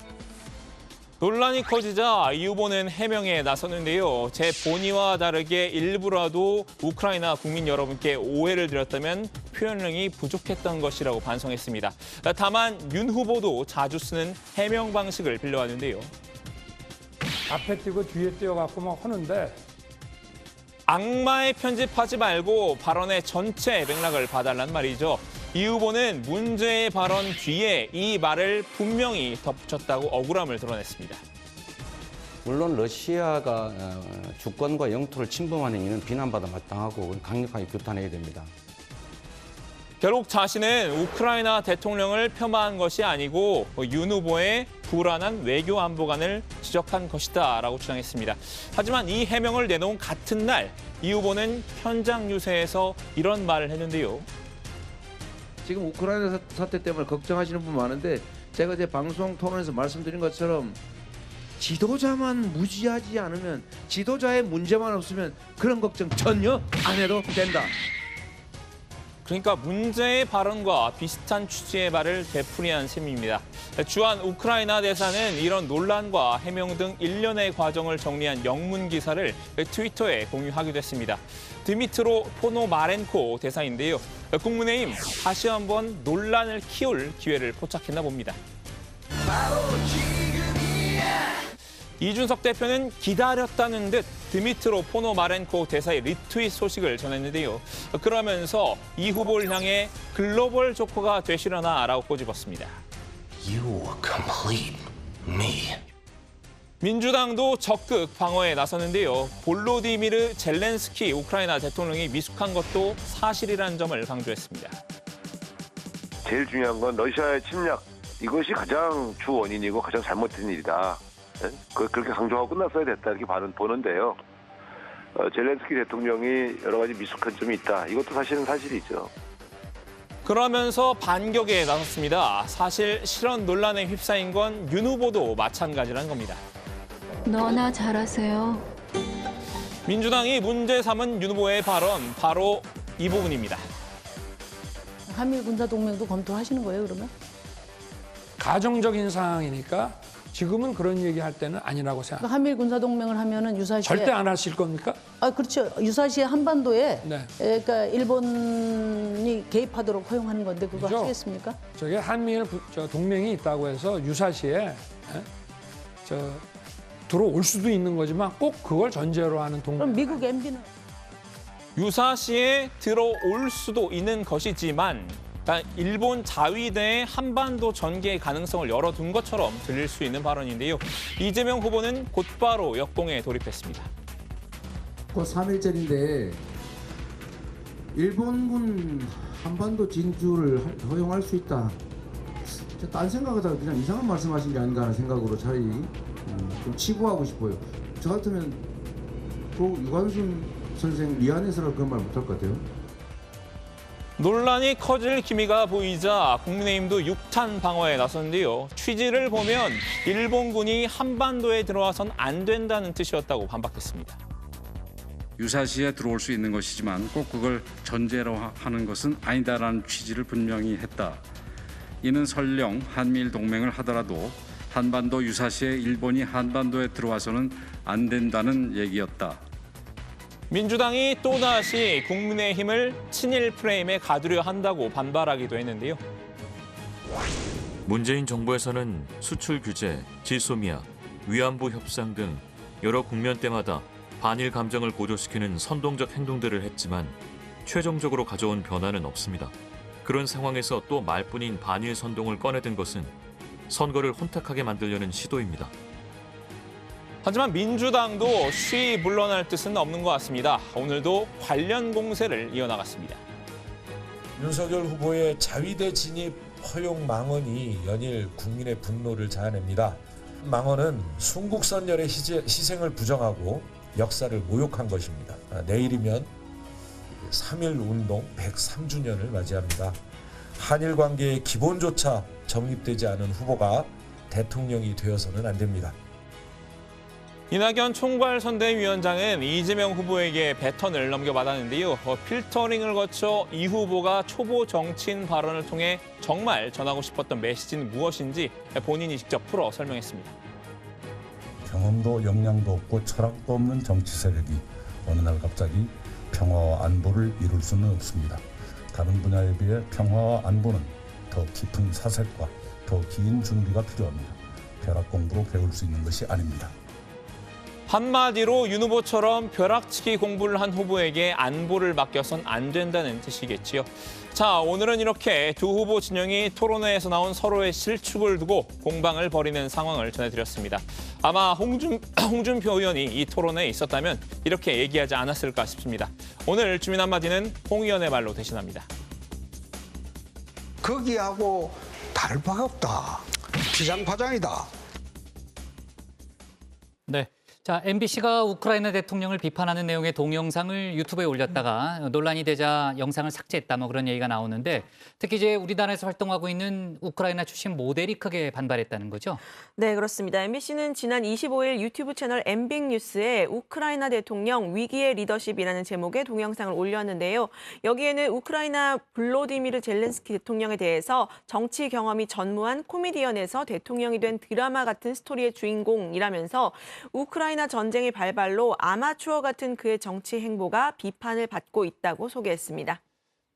논란이 커지자 이 후보는 해명에 나섰는데요. 제 본의와 다르게 일부라도 우크라이나 국민 여러분께 오해를 드렸다면 표현력이 부족했던 것이라고 반성했습니다. 다만 윤 후보도 자주 쓰는 해명 방식을 빌려왔는데요. 앞에 뛰고 뒤에 뛰어갖고 막 하는데 악마에 편집하지 말고 발언의 전체 맥락을 봐달란 말이죠. 이 후보는 문제의 발언 뒤에 이 말을 분명히 덧붙였다고 억울함을 드러냈습니다. 물론 러시아가 주권과 영토를 침범하는 행위는 비난받아 마땅하고 강력하게 규탄해야 됩니다. 결국 자신은 우크라이나 대통령을 폄하한 것이 아니고 윤 후보의 불안한 외교 안보관을 지적한 것이다라고 주장했습니다. 하지만 이 해명을 내놓은 같은 날 이 후보는 현장 유세에서 이런 말을 했는데요. 지금 우크라이나 사태 때문에 걱정하시는 분 많은데 제가 제 방송 토론에서 말씀드린 것처럼 지도자만 무지하지 않으면 지도자의 문제만 없으면 그런 걱정 전혀 안 해도 된다. 그러니까 문제의 발언과 비슷한 취지의 말을 되풀이한 셈입니다. 주한 우크라이나 대사는 이런 논란과 해명 등 일련의 과정을 정리한 영문 기사를 트위터에 공유하기도 했습니다. 드미트로 포노마렌코 대사인데요. 국민의힘 다시 한번 논란을 키울 기회를 포착했나 봅니다. 이준석 대표는 기다렸다는 듯 드미트로 포노마렌코 대사의 리트윗 소식을 전했는데요. 그러면서 이 후보를 향해 글로벌 조커가 되시려나라고 꼬집었습니다. You complete me. 민주당도 적극 방어에 나섰는데요. 볼로디미르 젤렌스키 우크라이나 대통령이 미숙한 것도 사실이라는 점을 강조했습니다. 제일 중요한 건 러시아의 침략. 이것이 가장 주 원인이고 가장 잘못된 일이다. 그렇게 강조하고 끝났어야 됐다 이렇게 보는데요. 젤렌스키 대통령이 여러 가지 미숙한 점이 있다. 이것도 사실은 사실이죠. 그러면서 반격에 나섰습니다. 사실 실언 논란에 휩싸인 건 윤 후보도 마찬가지라는 겁니다. 너나 잘하세요. 민주당이 문제 삼은 윤 후보의 발언, 바로 이 부분입니다. 한미일 군사동맹도 검토하시는 거예요, 그러면? 가정적인 상황이니까 지금은 그런 얘기할 때는 아니라고 생각합니다. 그러니까 한미일 군사동맹을 하면은 유사시에 절대 안 하실 겁니까? 아, 그렇죠. 유사시에 한반도에 네. 그러니까 일본이 개입하도록 허용하는 건데 그거 그죠? 하시겠습니까? 저게 한미일 동맹이 있다고 해서 유사시에 들어올 수도 있는 거지만 꼭 그걸 전제로 하는 동맹. 그럼 미국 MB는 유사시에 들어올 수도 있는 것이지만 일본 자위대의 한반도 전개의 가능성을 열어둔 것처럼 들릴 수 있는 발언인데요. 이재명 후보는 곧바로 역공에 돌입했습니다. 곧 3일절인데 일본군 한반도 진주를 허용할 수 있다. 딴 생각하다가 그냥 이상한 말씀하신 게 아닌가 하는 생각으로 차라리 좀 치부하고 싶어요. 저 같으면 또 유관순 선생 미안해서라도 그런 말 못할 것 같아요. 논란이 커질 기미가 보이자 국민의힘도 육탄 방어에 나섰는데요. 취지를 보면 일본군이 한반도에 들어와선 안 된다는 뜻이었다고 반박했습니다. 유사시에 들어올 수 있는 것이지만 꼭 그걸 전제로 하는 것은 아니다라는 취지를 분명히 했다. 이는 설령 한미일 동맹을 하더라도 한반도 유사시에 일본이 한반도에 들어와서는 안 된다는 얘기였다. 민주당이 또다시 국민의힘을 친일 프레임에 가두려 한다고 반발하기도 했는데요. 문재인 정부에서는 수출 규제, 지소미아, 위안부 협상 등 여러 국면 때마다 반일 감정을 고조시키는 선동적 행동들을 했지만 최종적으로 가져온 변화는 없습니다. 그런 상황에서 또 말뿐인 반일 선동을 꺼내든 것은 선거를 혼탁하게 만들려는 시도입니다. 하지만 민주당도 쉬이 물러날 뜻은 없는 것 같습니다. 오늘도 관련 공세를 이어나갔습니다. 윤석열 후보의 자위대 진입 허용 망언이 연일 국민의 분노를 자아냅니다. 망언은 순국선열의 희생을 부정하고 역사를 모욕한 것입니다. 내일이면 3.1운동 103주년을 맞이합니다. 한일 관계의 기본조차 정립되지 않은 후보가 대통령이 되어서는 안 됩니다. 이낙연 총괄선대위원장은 이재명 후보에게 배턴을 넘겨받았는데요. 필터링을 거쳐 이 후보가 초보 정치인 발언을 통해 정말 전하고 싶었던 메시지는 무엇인지 본인이 직접 풀어 설명했습니다. 경험도 역량도 없고 철학도 없는 정치 세력이 어느 날 갑자기 평화와 안보를 이룰 수는 없습니다. 다른 분야에 비해 평화와 안보는 더 깊은 사색과 더 긴 준비가 필요합니다. 벼락 공부로 배울 수 있는 것이 아닙니다. 한마디로 윤 후보처럼 벼락치기 공부를 한 후보에게 안보를 맡겨선 안 된다는 뜻이겠지요. 자, 오늘은 이렇게 두 후보 진영이 토론회에서 나온 서로의 실축을 두고 공방을 벌이는 상황을 전해드렸습니다. 아마 홍준표 의원이 이 토론회에 있었다면 이렇게 얘기하지 않았을까 싶습니다. 오늘 주민 한마디는 홍 의원의 말로 대신합니다. 거기하고 다를 바가 없다. 비장파장이다. 네. 자, MBC가 우크라이나 대통령을 비판하는 내용의 동영상을 유튜브에 올렸다가 논란이 되자 영상을 삭제했다 뭐 그런 얘기가 나오는데 특히 이제 우리나라에서 활동하고 있는 우크라이나 출신 모델이 크게 반발했다는 거죠? 네, 그렇습니다. MBC는 지난 25일 유튜브 채널 MBN뉴스에 우크라이나 대통령 위기의 리더십이라는 제목의 동영상을 올렸는데요. 여기에는 우크라이나 블로디미르 젤렌스키 대통령에 대해서 정치 경험이 전무한 코미디언에서 대통령이 된 드라마 같은 스토리의 주인공이라면서 우크라이나 전쟁의 발발로 아마추어 같은 그의 정치 행보가 비판을 받고 있다고 소개했습니다.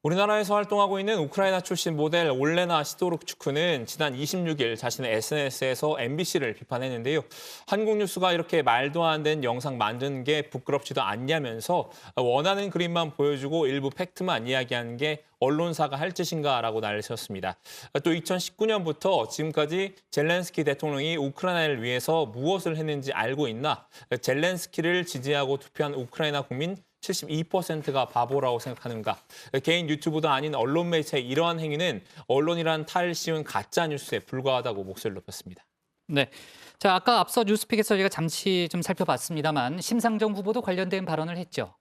우리나라에서 활동하고 있는 우크라이나 출신 모델 올레나 시도룩추크는 지난 26일 자신의 SNS에서 MBC를 비판했는데요. 한국뉴스가 이렇게 말도 안 되는 영상 만드는 게 부끄럽지도 않냐면서 원하는 그림만 보여주고 일부 팩트만 이야기하는 게 언론사가 할 짓인가라고 난리를 쳤습니다. 또 2019년부터 지금까지 젤렌스키 대통령이 우크라이나를 위해서 무엇을 했는지 알고 있나? 젤렌스키를 지지하고 투표한 우크라이나 국민 72%가 바보라고 생각하는가. 개인 유튜브도 아닌 언론 매체의 이러한 행위는 언론이란 탈을 씌운 가짜 뉴스에 불과하다고 목소리를 높였습니다. 네. 자, 아까 앞서 뉴스픽에서 저희가 잠시 좀 살펴봤습니다만 심상정 후보도 관련된 발언을 했죠.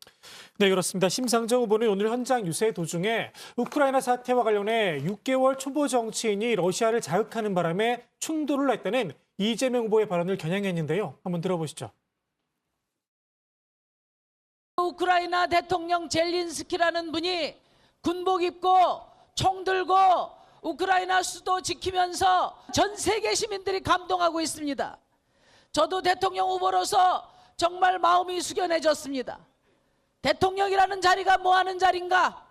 네, 그렇습니다. 심상정 후보는 오늘 현장 유세 도중에 우크라이나 사태와 관련해 6개월 초보 정치인이 러시아를 자극하는 바람에 충돌을 했다는 이재명 후보의 발언을 겨냥했는데요. 한번 들어보시죠. 우크라이나 대통령 젤린스키라는 분이 군복 입고 총 들고 우크라이나 수도 지키면서 전 세계 시민들이 감동하고 있습니다. 저도 대통령 후보로서 정말 마음이 숙연해졌습니다. 대통령이라는 자리가 뭐 하는 자리인가?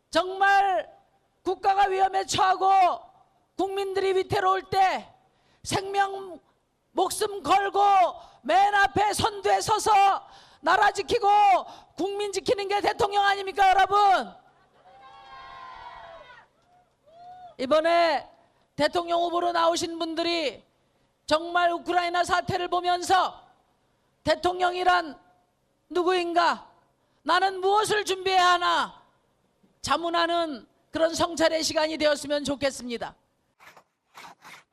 정말 국가가 위험에 처하고 국민들이 위태로울 때 생명, 목숨 걸고 맨 앞에 선두에 서서 나라 지키고 국민 지키는 게 대통령 아닙니까, 여러분? 이번에 대통령 후보로 나오신 분들이 정말 우크라이나 사태를 보면서 대통령이란 누구인가? 나는 무엇을 준비해야 하나? 자문하는 그런 성찰의 시간이 되었으면 좋겠습니다.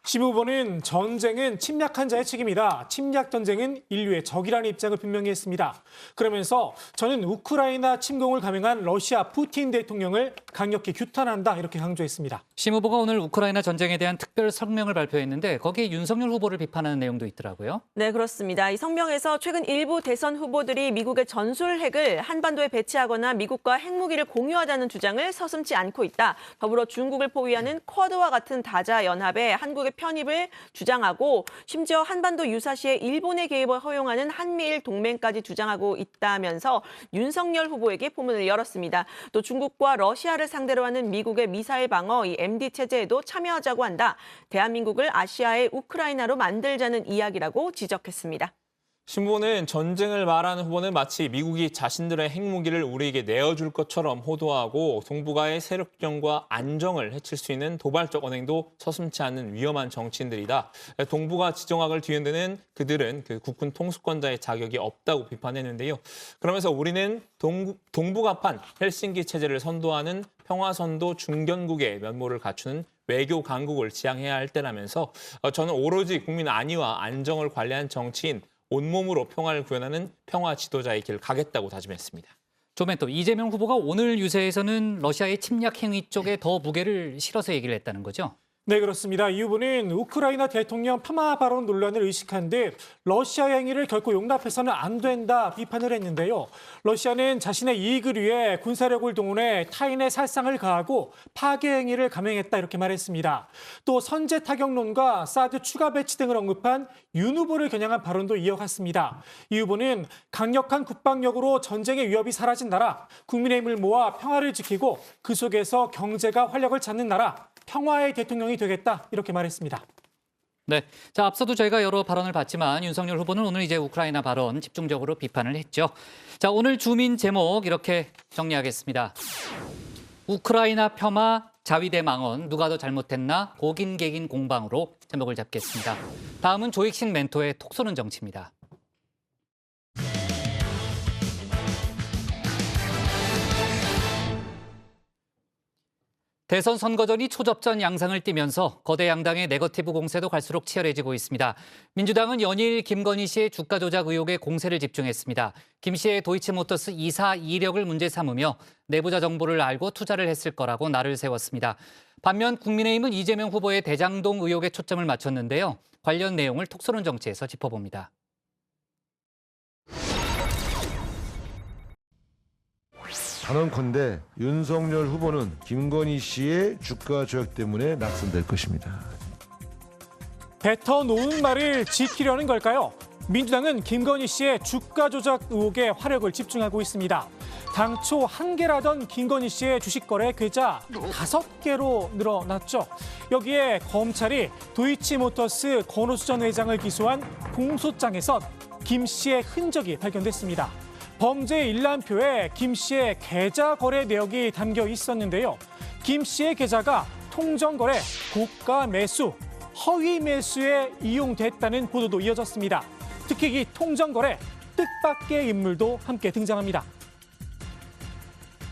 심 후보는 전쟁은 침략한 자의 책임이다. 침략 전쟁은 인류의 적이라는 입장을 분명히 했습니다. 그러면서 저는 우크라이나 침공을 감행한 러시아 푸틴 대통령을 강력히 규탄한다 이렇게 강조했습니다. 심 후보가 오늘 우크라이나 전쟁에 대한 특별 성명을 발표했는데 거기에 윤석열 후보를 비판하는 내용도 있더라고요. 네, 그렇습니다. 이 성명에서 최근 일부 대선 후보들이 미국의 전술핵을 한반도에 배치하거나 미국과 핵무기를 공유하자는 주장을 서슴지 않고 있다. 더불어 중국을 포위하는 쿼드와 같은 다자 연합에 한국의 편입을 주장하고 심지어 한반도 유사시에 일본의 개입을 허용하는 한미일 동맹까지 주장하고 있다면서 윤석열 후보에게 포문을 열었습니다. 또 중국과 러시아를 상대로 하는 미국의 미사일 방어, 이 MD 체제에도 참여하자고 한다. 대한민국을 아시아의 우크라이나로 만들자는 이야기라고 지적했습니다. 심 후보는 전쟁을 말하는 후보는 마치 미국이 자신들의 핵무기를 우리에게 내어줄 것처럼 호도하고 동북아의 세력 균형과 안정을 해칠 수 있는 도발적 언행도 서슴지 않는 위험한 정치인들이다. 동북아 지정학을 뒤흔드는 그들은 그 국군 통수권자의 자격이 없다고 비판했는데요. 그러면서 우리는 동북아판 헬싱키 체제를 선도하는 평화선도 중견국의 면모를 갖추는 외교 강국을 지향해야 할 때라면서 저는 오로지 국민 안위와 안정을 관리한 정치인, 온몸으로 평화를 구현하는 평화 지도자의 길을 가겠다고 다짐했습니다. 조멘토 이재명 후보가 오늘 유세에서는 러시아의 침략 행위 쪽에 더 무게를 실어서 얘기를 했다는 거죠? 네, 그렇습니다. 이 후보는 우크라이나 대통령 폄하 발언 논란을 의식한 듯 러시아 행위를 결코 용납해서는 안 된다 비판을 했는데요. 러시아는 자신의 이익을 위해 군사력을 동원해 타인의 살상을 가하고 파괴 행위를 감행했다 이렇게 말했습니다. 또 선제 타격론과 사드 추가 배치 등을 언급한 윤 후보를 겨냥한 발언도 이어갔습니다. 이 후보는 강력한 국방력으로 전쟁의 위협이 사라진 나라, 국민의 힘을 모아 평화를 지키고 그 속에서 경제가 활력을 찾는 나라, 평화의 대통령이 되겠다 이렇게 말했습니다. 네, 자 앞서도 저희가 여러 발언을 봤지만 윤석열 후보는 오늘 이제 우크라이나 발언 집중적으로 비판을 했죠. 자 오늘 주민 제목 이렇게 정리하겠습니다. 우크라이나 폄하 자위대 망언 누가 더 잘못했나 고긴개긴 공방으로 제목을 잡겠습니다. 다음은 조익신 멘토의 톡 쏘는 정치입니다. 대선 선거전이 초접전 양상을 띠면서 거대 양당의 네거티브 공세도 갈수록 치열해지고 있습니다. 민주당은 연일 김건희 씨의 주가 조작 의혹에 공세를 집중했습니다. 김 씨의 도이치모터스 이사 이력을 문제 삼으며 내부자 정보를 알고 투자를 했을 거라고 날을 세웠습니다. 반면 국민의힘은 이재명 후보의 대장동 의혹에 초점을 맞췄는데요. 관련 내용을 톡 쏘는 정치에서 짚어봅니다. 단언컨대 윤석열 후보는 김건희 씨의 주가 조작 때문에 낙선될 것입니다. 뱉어놓은 말을 지키려는 걸까요? 민주당은 김건희 씨의 주가 조작 의혹에 화력을 집중하고 있습니다. 당초 1개라던 김건희 씨의 주식 거래 계좌 5개로 늘어났죠. 여기에 검찰이 도이치모터스 권오수 전 회장을 기소한 공소장에선 김 씨의 흔적이 발견됐습니다. 범죄 일람표에 김 씨의 계좌 거래 내역이 담겨 있었는데요. 김 씨의 계좌가 통정거래, 고가 매수, 허위 매수에 이용됐다는 보도도 이어졌습니다. 특히 이 통정거래, 뜻밖의 인물도 함께 등장합니다.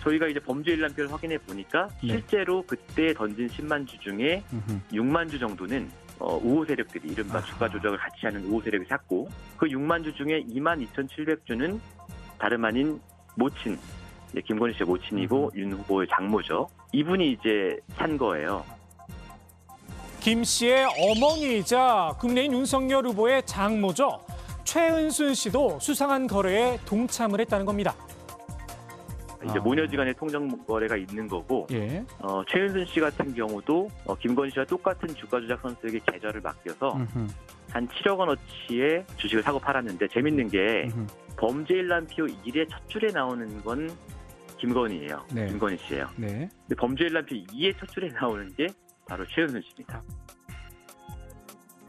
저희가 이제 범죄 일람표를 확인해 보니까 실제로 그때 던진 10만 주 중에 6만 주 정도는 우호 세력들이 이른바 주가 조작을 같이 하는 우호 세력이 샀고 그 6만 주 중에 22,700주는 다름 아닌 모친, 김건희 씨의 모친이고 윤 후보의 장모죠. 이분이 이제 산 거예요. 김 씨의 어머니이자 국민의힘 윤석열 후보의 장모죠. 최은순 씨도 수상한 거래에 동참을 했다는 겁니다. 이제 모녀지간의 통정 거래가 있는 거고, 예. 최은순 씨 같은 경우도 김건희 씨와 똑같은 주가 조작 선수에게 계좌를 맡겨서 한 7억 원어치의 주식을 사고 팔았는데, 재밌는 게 범죄 일람표 1의 첫 줄에 나오는 건 김건희예요. 네. 김건희 씨예요. 네. 근데 범죄 일람표 2의 첫 줄에 나오는 게 바로 최은순 씨입니다.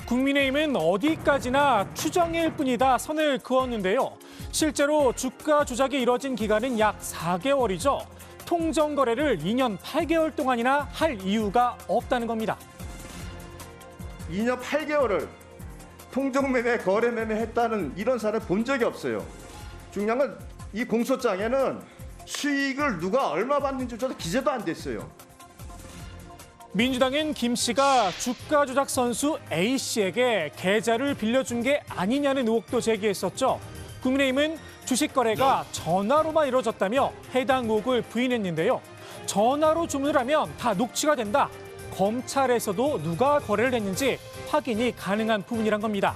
국민의힘은 어디까지나 추정일 뿐이다 선을 그었는데요. 실제로 주가 조작이 이뤄진 기간은 약 4개월이죠. 통정 거래를 2년 8개월 동안이나 할 이유가 없다는 겁니다. 2년 8개월을 통정매매, 거래매매 했다는 이런 사례를 본 적이 없어요. 중요한 건 이 공소장에는 수익을 누가 얼마 받는지조차 기재도 안 됐어요. 민주당은 김 씨가 주가 조작 선수 A 씨에게 계좌를 빌려준 게 아니냐는 의혹도 제기했었죠. 국민의힘은 주식 거래가 전화로만 이루어졌다며 해당 의혹을 부인했는데요. 전화로 주문을 하면 다 녹취가 된다. 검찰에서도 누가 거래를 했는지 확인이 가능한 부분이란 겁니다.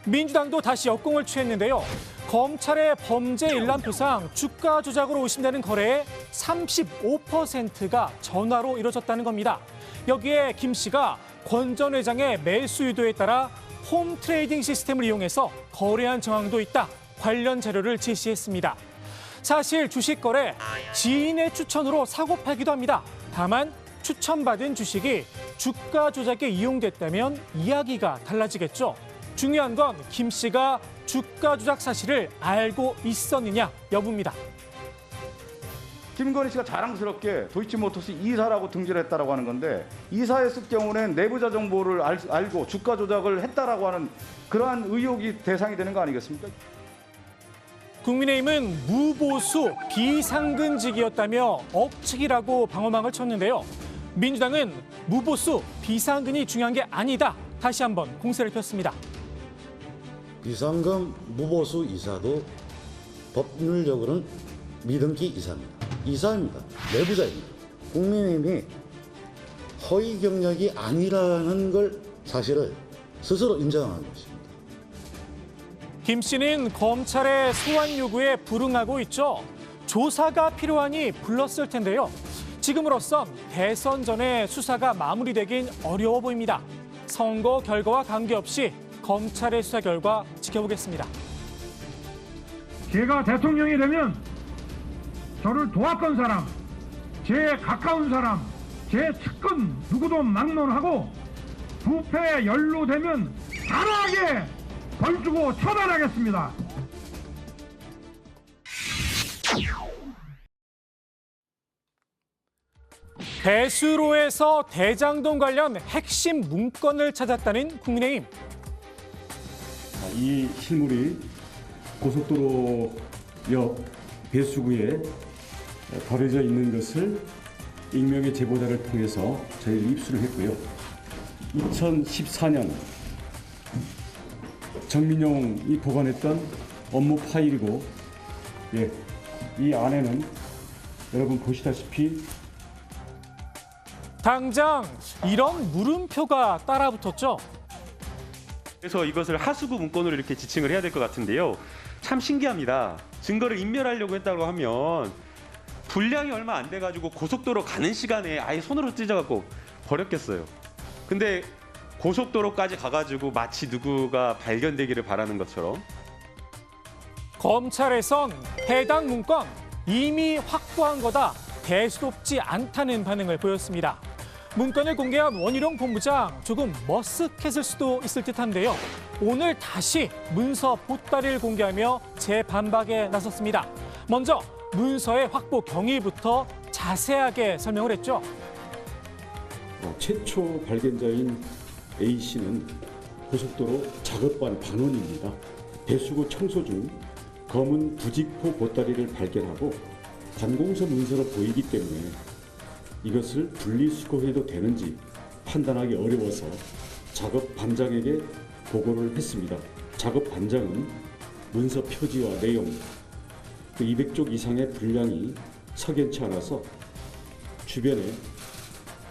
민주당도 다시 역공을 취했는데요. 검찰의 범죄 일람표상 주가 조작으로 의심되는 거래의 35%가 전화로 이루어졌다는 겁니다. 여기에 김 씨가 권 전 회장의 매수 유도에 따라 홈 트레이딩 시스템을 이용해서 거래한 정황도 있다. 관련 자료를 제시했습니다. 사실 주식 거래 지인의 추천으로 사고 팔기도 합니다. 다만 추천받은 주식이 주가 조작에 이용됐다면 이야기가 달라지겠죠. 중요한 건 김 씨가 주가 조작 사실을 알고 있었느냐 여부입니다. 김건희 씨가 자랑스럽게 도이치모터스 이사라고 등재를 했다라고 하는 건데, 이사했을 경우는 내부자 정보를 알고 주가 조작을 했다라고 하는 그러한 의혹이 대상이 되는 거 아니겠습니까? 국민의힘은 무보수 비상근직이었다며 억측이라고 방어망을 쳤는데요. 민주당은 무보수 비상근이 중요한 게 아니다. 다시 한번 공세를 폈습니다. 비상금 무보수 이사도 법률적으로는 미등기 이사입니다. 이사입니다. 내부자입니다. 국민의힘이 허위 경력이 아니라는 걸 사실을 스스로 인정한 것입니다. 김 씨는 검찰의 소환 요구에 불응하고 있죠. 조사가 필요하니 불렀을 텐데요. 지금으로선 대선 전에 수사가 마무리되긴 어려워 보입니다. 선거 결과와 관계없이 검찰의 수사 결과 지켜보겠습니다. 제가 대통령이 되면 저를 도왔던 사람, 제 가까운 사람, 제 측근 누구도 막론하고 부패에 연루되면 단호하게 벌 주고 처단하겠습니다. 배수로에서 대장동 관련 핵심 문건을 찾았다는 국민의힘. 이 실물이 고속도로 옆 배수구에 버려져 있는 것을 익명의 제보자를 통해서 저희가 입수를 했고요. 2014년 정민용이 보관했던 업무 파일이고, 이 안에는 여러분 보시다시피 당장 이런 물음표가 따라붙었죠. 그래서 이것을 하수구 문건으로 이렇게 지칭을 해야 될 것 같은데요. 참 신기합니다. 증거를 인멸하려고 했다고 하면 분량이 얼마 안 돼가지고 고속도로 가는 시간에 아예 손으로 찢어갖고 버렸겠어요. 근데 고속도로까지 가가지고 마치 누구가 발견되기를 바라는 것처럼. 검찰에선 해당 문건 이미 확보한 거다. 대수롭지 않다는 반응을 보였습니다. 문건을 공개한 원희룡 본부장 조금 머쓱했을 수도 있을 듯한데요. 오늘 다시 문서 보따리를 공개하며 재반박에 나섰습니다. 먼저 문서의 확보 경위부터 자세하게 설명을 했죠. 최초 발견자인 A씨는 고속도로 작업반 반원입니다. 배수구 청소 중 검은 부직포 보따리를 발견하고 관공서 문서로 보이기 때문에 이것을 분리수거해도 되는지 판단하기 어려워서 작업 반장에게 보고를 했습니다. 작업 반장은 문서 표지와 내용, 200쪽 이상의 분량이 석연치 않아서 주변에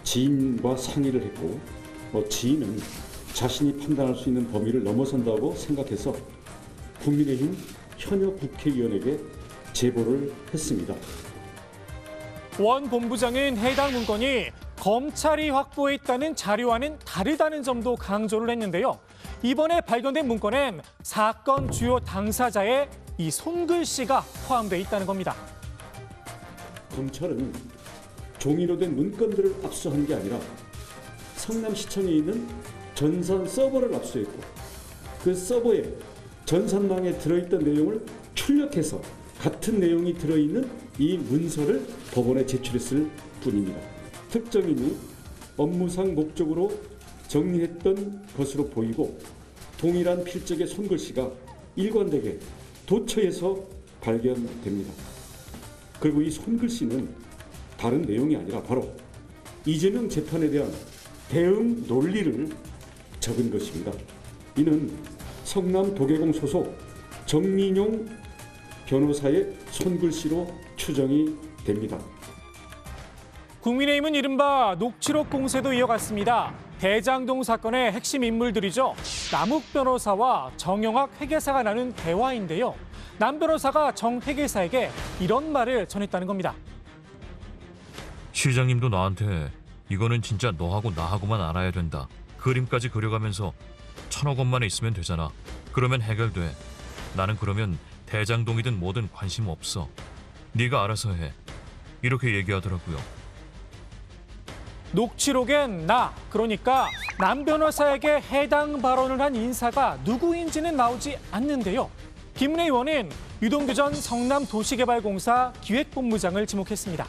지인과 상의를 했고, 지인은 자신이 판단할 수 있는 범위를 넘어선다고 생각해서 국민의힘 현역 국회의원에게 제보를 했습니다. 원 본부장은 해당 문건이 검찰이 확보했다는 자료와는 다르다는 점도 강조를 했는데요. 이번에 발견된 문건엔 사건 주요 당사자의 이 손글씨가 포함되어 있다는 겁니다. 검찰은 종이로 된 문건들을 압수한 게 아니라 성남시청에 있는 전산 서버를 압수했고 그 서버에 전산망에 들어있던 내용을 출력해서 같은 내용이 들어있는 이 문서를 법원에 제출했을 뿐입니다. 특정인이 업무상 목적으로 정리했던 것으로 보이고 동일한 필적의 손글씨가 일관되게 도처에서 발견됩니다. 그리고 이 손글씨는 다른 내용이 아니라 바로 이재명 재판에 대한 대응 논리를 적은 것입니다. 이는 성남 도계공 소속 정민용 변호사의 손글씨로 추정이 됩니다. 국민의힘은 이른바 녹취록 공세도 이어갔습니다. 대장동 사건의 핵심 인물들이죠. 남욱 변호사와 정영학 회계사가 나눈 대화인데요. 남 변호사가 정 회계사에게 이런 말을 전했다는 겁니다. 시장님도 나한테 이거는 진짜 너하고 나하고만 알아야 된다. 그림까지 그려가면서 1,000억 원만 있으면 되잖아. 그러면 해결돼. 나는 그러면 대장동이든 뭐든 관심 없어. 네가 알아서 해. 이렇게 얘기하더라고요. 녹취록엔 그러니까 남 변호사에게 해당 발언을 한 인사가 누구인지는 나오지 않는데요. 김은혜 의원은 유동규 전 성남도시개발공사 기획본부장을 지목했습니다.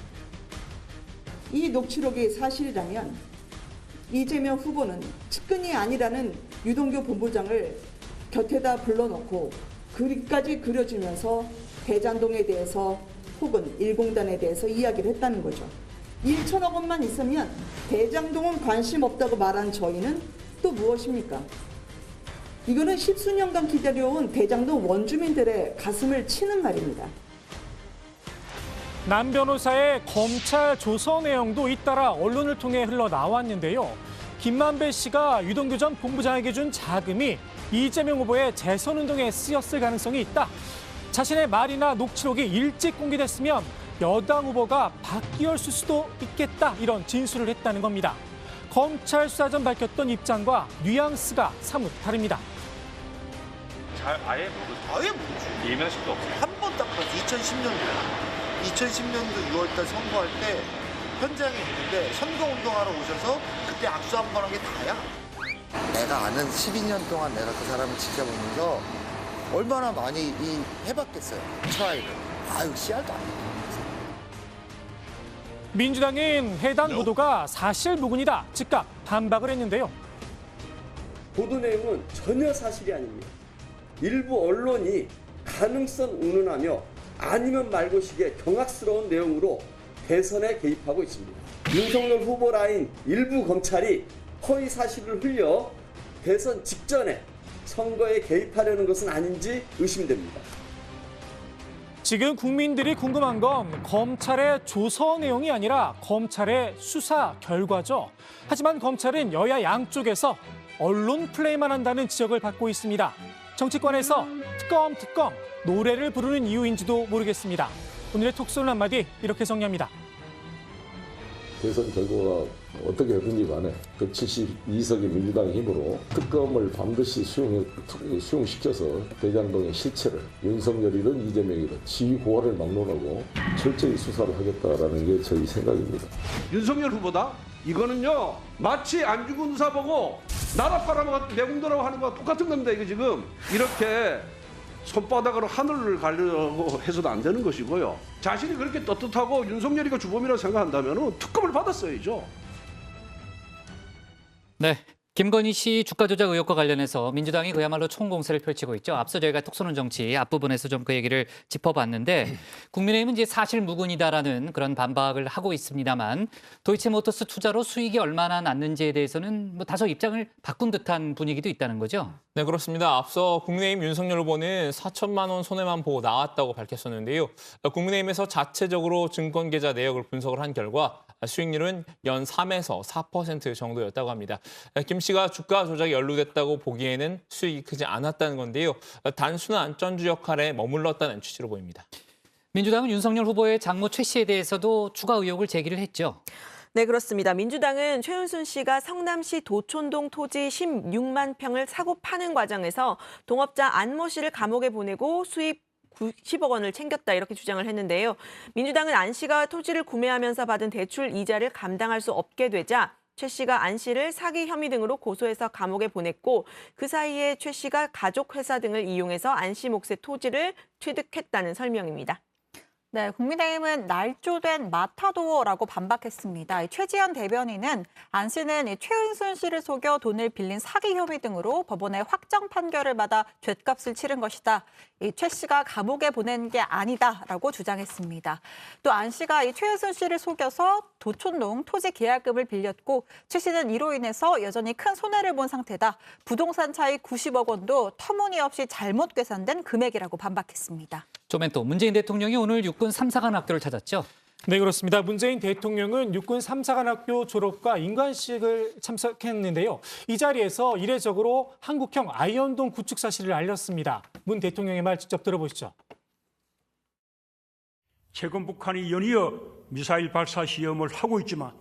이 녹취록이 사실이라면 이재명 후보는 측근이 아니라는 유동규 본부장을 곁에다 불러놓고 그림까지 그려주면서 대장동에 대해서 혹은 일공단에 대해서 이야기를 했다는 거죠. 1천억 원만 있으면 대장동은 관심 없다고 말한 저희는 또 무엇입니까? 이거는 십수년간 기다려온 대장동 원주민들의 가슴을 치는 말입니다. 남 변호사의 검찰 조서 내용도 잇따라 언론을 통해 흘러나왔는데요. 김만배 씨가 유동규 전 본부장에게 준 자금이 이재명 후보의 재선운동에 쓰였을 가능성이 있다. 자신의 말이나 녹취록이 일찍 공개됐으면 여당 후보가 바뀌었을 수도 있겠다. 이런 진술을 했다는 겁니다. 검찰 수사 전 밝혔던 입장과 뉘앙스가 사뭇 다릅니다. 아예 모르죠. 예명식도 없어요. 한 번 딱 봤어요. 2010년도 6월달 선거할 때 현장에 있는데 선거운동하러 오셔서 그때 악수 한 번 한 게 다야. 내가 아는 12년 동안 내가 그 사람을 지켜보면서 얼마나 많이 해봤겠어요. 트라이를. 아유 씨알도 안 해. 민주당은 해당 보도가 사실무근이다. 즉각 반박을 했는데요. 보도 내용은 전혀 사실이 아닙니다. 일부 언론이 가능성 운운하며 아니면 말고식의 경악스러운 내용으로 대선에 개입하고 있습니다. 윤석열 후보 라인 일부 검찰이 허위 사실을 흘려 대선 직전에 선거에 개입하려는 것은 아닌지 의심됩니다. 지금 국민들이 궁금한 건 검찰의 조서 내용이 아니라 검찰의 수사 결과죠. 하지만 검찰은 여야 양쪽에서 언론 플레이만 한다는 지적을 받고 있습니다. 정치권에서 특검 노래를 부르는 이유인지도 모르겠습니다. 오늘의 톡소는 한마디 이렇게 정리합니다. 대선 결과가 어떻게 되든지 간에 172석의 민주당의 힘으로 특검을 반드시 수용시켜서 대장동의 실체를 윤석열이든 이재명이든 지휘고하를 막론하고 철저히 수사를 하겠다라는 게 저희 생각입니다. 윤석열 후보다? 이거는요 마치 안 죽은 의사 보고 나라 팔아먹었 내공도라고 하는 거와 똑같은 겁니다. 이거 지금 이렇게 손바닥으로 하늘을 가려고 해서도 안 되는 것이고요. 자신이 그렇게 떳떳하고 윤석열이가 주범이라고 생각한다면 특검을 받았어야죠. 네. 김건희 씨 주가 조작 의혹과 관련해서 민주당이 그야말로 총공세를 펼치고 있죠. 앞서 저희가 톡쏘는 정치 앞부분에서 좀 그 얘기를 짚어봤는데 국민의힘은 이제 사실무근이다라는 그런 반박을 하고 있습니다만 도이치모터스 투자로 수익이 얼마나 났는지에 대해서는 뭐 다소 입장을 바꾼 듯한 분위기도 있다는 거죠. 네, 그렇습니다. 앞서 국민의힘 윤석열 후보는 4천만 원 손해만 보고 나왔다고 밝혔었는데요. 국민의힘에서 자체적으로 증권계좌 내역을 분석을 한 결과 수익률은 연 3에서 4% 정도였다고 합니다. 김 씨가 주가 조작에 연루됐다고 보기에는 수익이 크지 않았다는 건데요. 단순한 안전주 역할에 머물렀다는 취지로 보입니다. 민주당은 윤석열 후보의 장모 최 씨에 대해서도 추가 의혹을 제기를 했죠. 네, 그렇습니다. 민주당은 최은순 씨가 성남시 도촌동 토지 16만 평을 사고 파는 과정에서 동업자 안모 씨를 감옥에 보내고 수입 90억 원을 챙겼다 이렇게 주장을 했는데요. 민주당은 안 씨가 토지를 구매하면서 받은 대출 이자를 감당할 수 없게 되자 최 씨가 안 씨를 사기 혐의 등으로 고소해서 감옥에 보냈고 그 사이에 최 씨가 가족 회사 등을 이용해서 안 씨 몫의 토지를 취득했다는 설명입니다. 네, 국민의힘은 날조된 마타도어라고 반박했습니다. 최지현 대변인은 안 씨는 최은순 씨를 속여 돈을 빌린 사기 혐의 등으로 법원의 확정 판결을 받아 죗값을 치른 것이다. 최 씨가 감옥에 보낸 게 아니다라고 주장했습니다. 또 안 씨가 최은순 씨를 속여서 도촌동 토지 계약금을 빌렸고 최 씨는 이로 인해서 여전히 큰 손해를 본 상태다. 부동산 차익 90억 원도 터무니없이 잘못 계산된 금액이라고 반박했습니다. 조멘토, 문재인 대통령이 오늘 육군 3사관 학교를 찾았죠. 네, 그렇습니다. 문재인 대통령은 육군 3사관 학교 졸업과 인관식을 참석했는데요. 이 자리에서 이례적으로 한국형 아이언돔 구축 사실을 알렸습니다. 문 대통령의 말 직접 들어보시죠. 최근 북한이 연이어 미사일 발사 시험을 하고 있지만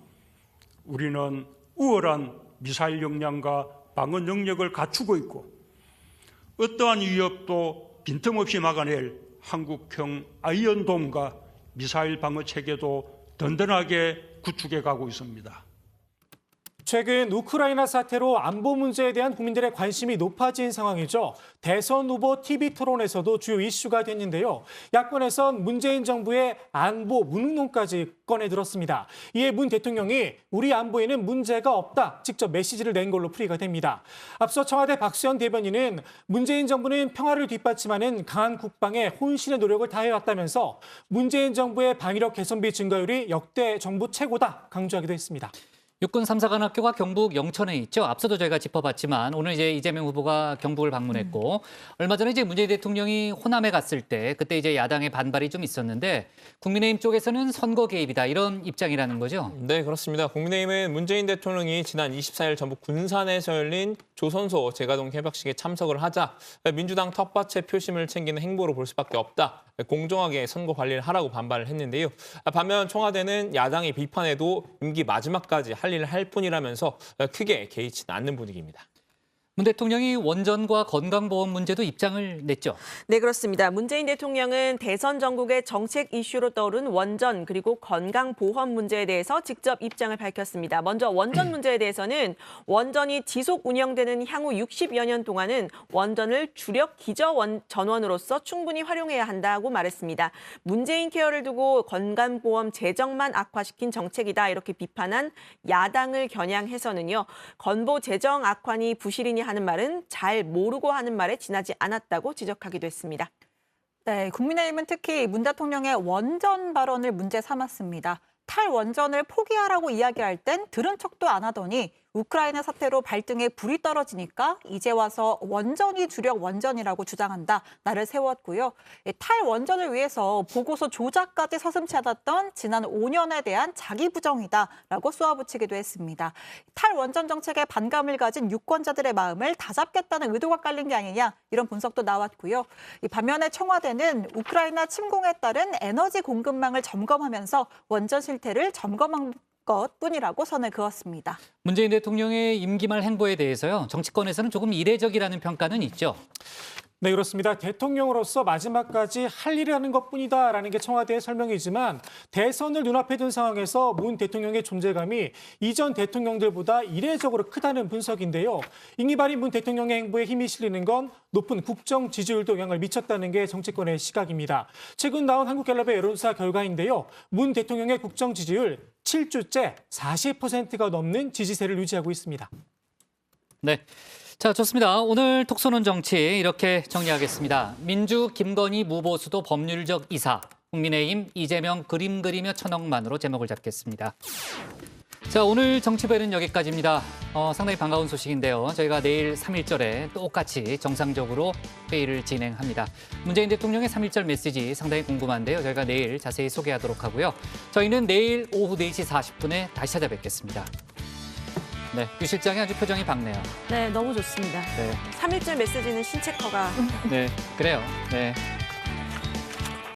우리는 우월한 미사일 역량과 방어 능력을 갖추고 있고 어떠한 위협도 빈틈없이 막아낼 한국형 아이언돔과 미사일 방어 체계도 든든하게 구축해 가고 있습니다. 최근 우크라이나 사태로 안보 문제에 대한 국민들의 관심이 높아진 상황이죠. 대선 후보 TV 토론에서도 주요 이슈가 됐는데요. 야권에선 문재인 정부의 안보 무능론까지 꺼내 들었습니다. 이에 문 대통령이 우리 안보에는 문제가 없다, 직접 메시지를 낸 걸로 풀이가 됩니다. 앞서 청와대 박수현 대변인은 문재인 정부는 평화를 뒷받침하는 강한 국방에 혼신의 노력을 다해왔다면서 문재인 정부의 방위력 개선비 증가율이 역대 정부 최고다 강조하기도 했습니다. 육군 3사관 학교가 경북 영천에 있죠. 앞서도 저희가 짚어봤지만 오늘 이제 이재명 후보가 경북을 방문했고 얼마 전에 이제 문재인 대통령이 호남에 갔을 때 그때 이제 야당의 반발이 좀 있었는데 국민의힘 쪽에서는 선거 개입이다 이런 입장이라는 거죠. 네, 그렇습니다. 국민의힘은 문재인 대통령이 지난 24일 전북 군산에서 열린 조선소 재가동 개막식에 참석을 하자 민주당 텃밭의 표심을 챙기는 행보로 볼 수밖에 없다. 공정하게 선거 관리를 하라고 반발을 했는데요. 반면 청와대는 야당의 비판에도 임기 마지막까지 할 일을 할 뿐이라면서 크게 개의치는 않는 분위기입니다. 문 대통령이 원전과 건강보험 문제도 입장을 냈죠. 네, 그렇습니다. 문재인 대통령은 대선 전국의 정책 이슈로 떠오른 원전 그리고 건강보험 문제에 대해서 직접 입장을 밝혔습니다. 먼저 원전 문제에 대해서는 원전이 지속 운영되는 향후 60여 년 동안은 원전을 주력 기저 전원으로서 충분히 활용해야 한다고 말했습니다. 문재인 케어를 두고 건강보험 재정만 악화시킨 정책이다 이렇게 비판한 야당을 겨냥해서는요. 건보 재정 악화니 부실이니 하는 말은 잘 모르고 하는 말에 지나지 않았다고 지적하기도 했습니다. 네, 국민의힘은 특히 문 대통령의 원전 발언을 문제 삼았습니다. 탈원전을 포기하라고 이야기할 땐 들은 척도 안 하더니 우크라이나 사태로 발등에 불이 떨어지니까 이제 와서 원전이 주력 원전이라고 주장한다. 나를 세웠고요. 탈원전을 위해서 보고서 조작까지 서슴지 않았던 지난 5년에 대한 자기 부정이다라고 쏘아붙이기도 했습니다. 탈원전 정책에 반감을 가진 유권자들의 마음을 다잡겠다는 의도가 깔린 게 아니냐 이런 분석도 나왔고요. 반면에 청와대는 우크라이나 침공에 따른 에너지 공급망을 점검하면서 원전 실태를 점검한 것뿐이라고 선을 그었습니다. 문재인 대통령의 임기 말 행보에 대해서요. 정치권에서는 조금 이례적이라는 평가는 있죠. 네, 그렇습니다. 대통령으로서 마지막까지 할 일을 하는 것뿐이다라는 게 청와대의 설명이지만 대선을 눈앞에 둔 상황에서 문 대통령의 존재감이 이전 대통령들보다 이례적으로 크다는 분석인데요. 임기 말인 문 대통령의 행보에 힘이 실리는 건 높은 국정 지지율도 영향을 미쳤다는 게 정치권의 시각입니다. 최근 나온 한국갤럽의 여론조사 결과인데요. 문 대통령의 국정 지지율 7주째 40%가 넘는 지지세를 유지하고 있습니다. 네. 자, 좋습니다. 오늘 톡쏘는 정치 이렇게 정리하겠습니다. 민주 김건희 무보수도 법률적 이사, 국민의힘 이재명 그림 그리며 천억만으로 제목을 잡겠습니다. 자, 오늘 정치부에는 여기까지입니다. 상당히 반가운 소식인데요. 저희가 내일 3.1절에 똑같이 정상적으로 회의를 진행합니다. 문재인 대통령의 3.1절 메시지 상당히 궁금한데요. 저희가 내일 자세히 소개하도록 하고요. 저희는 내일 오후 4시 40분에 다시 찾아뵙겠습니다. 네, 유 실장이 아주 표정이 밝네요. 네, 너무 좋습니다. 네. 3.1절 메시지는 신체커가 네, 그래요. 네.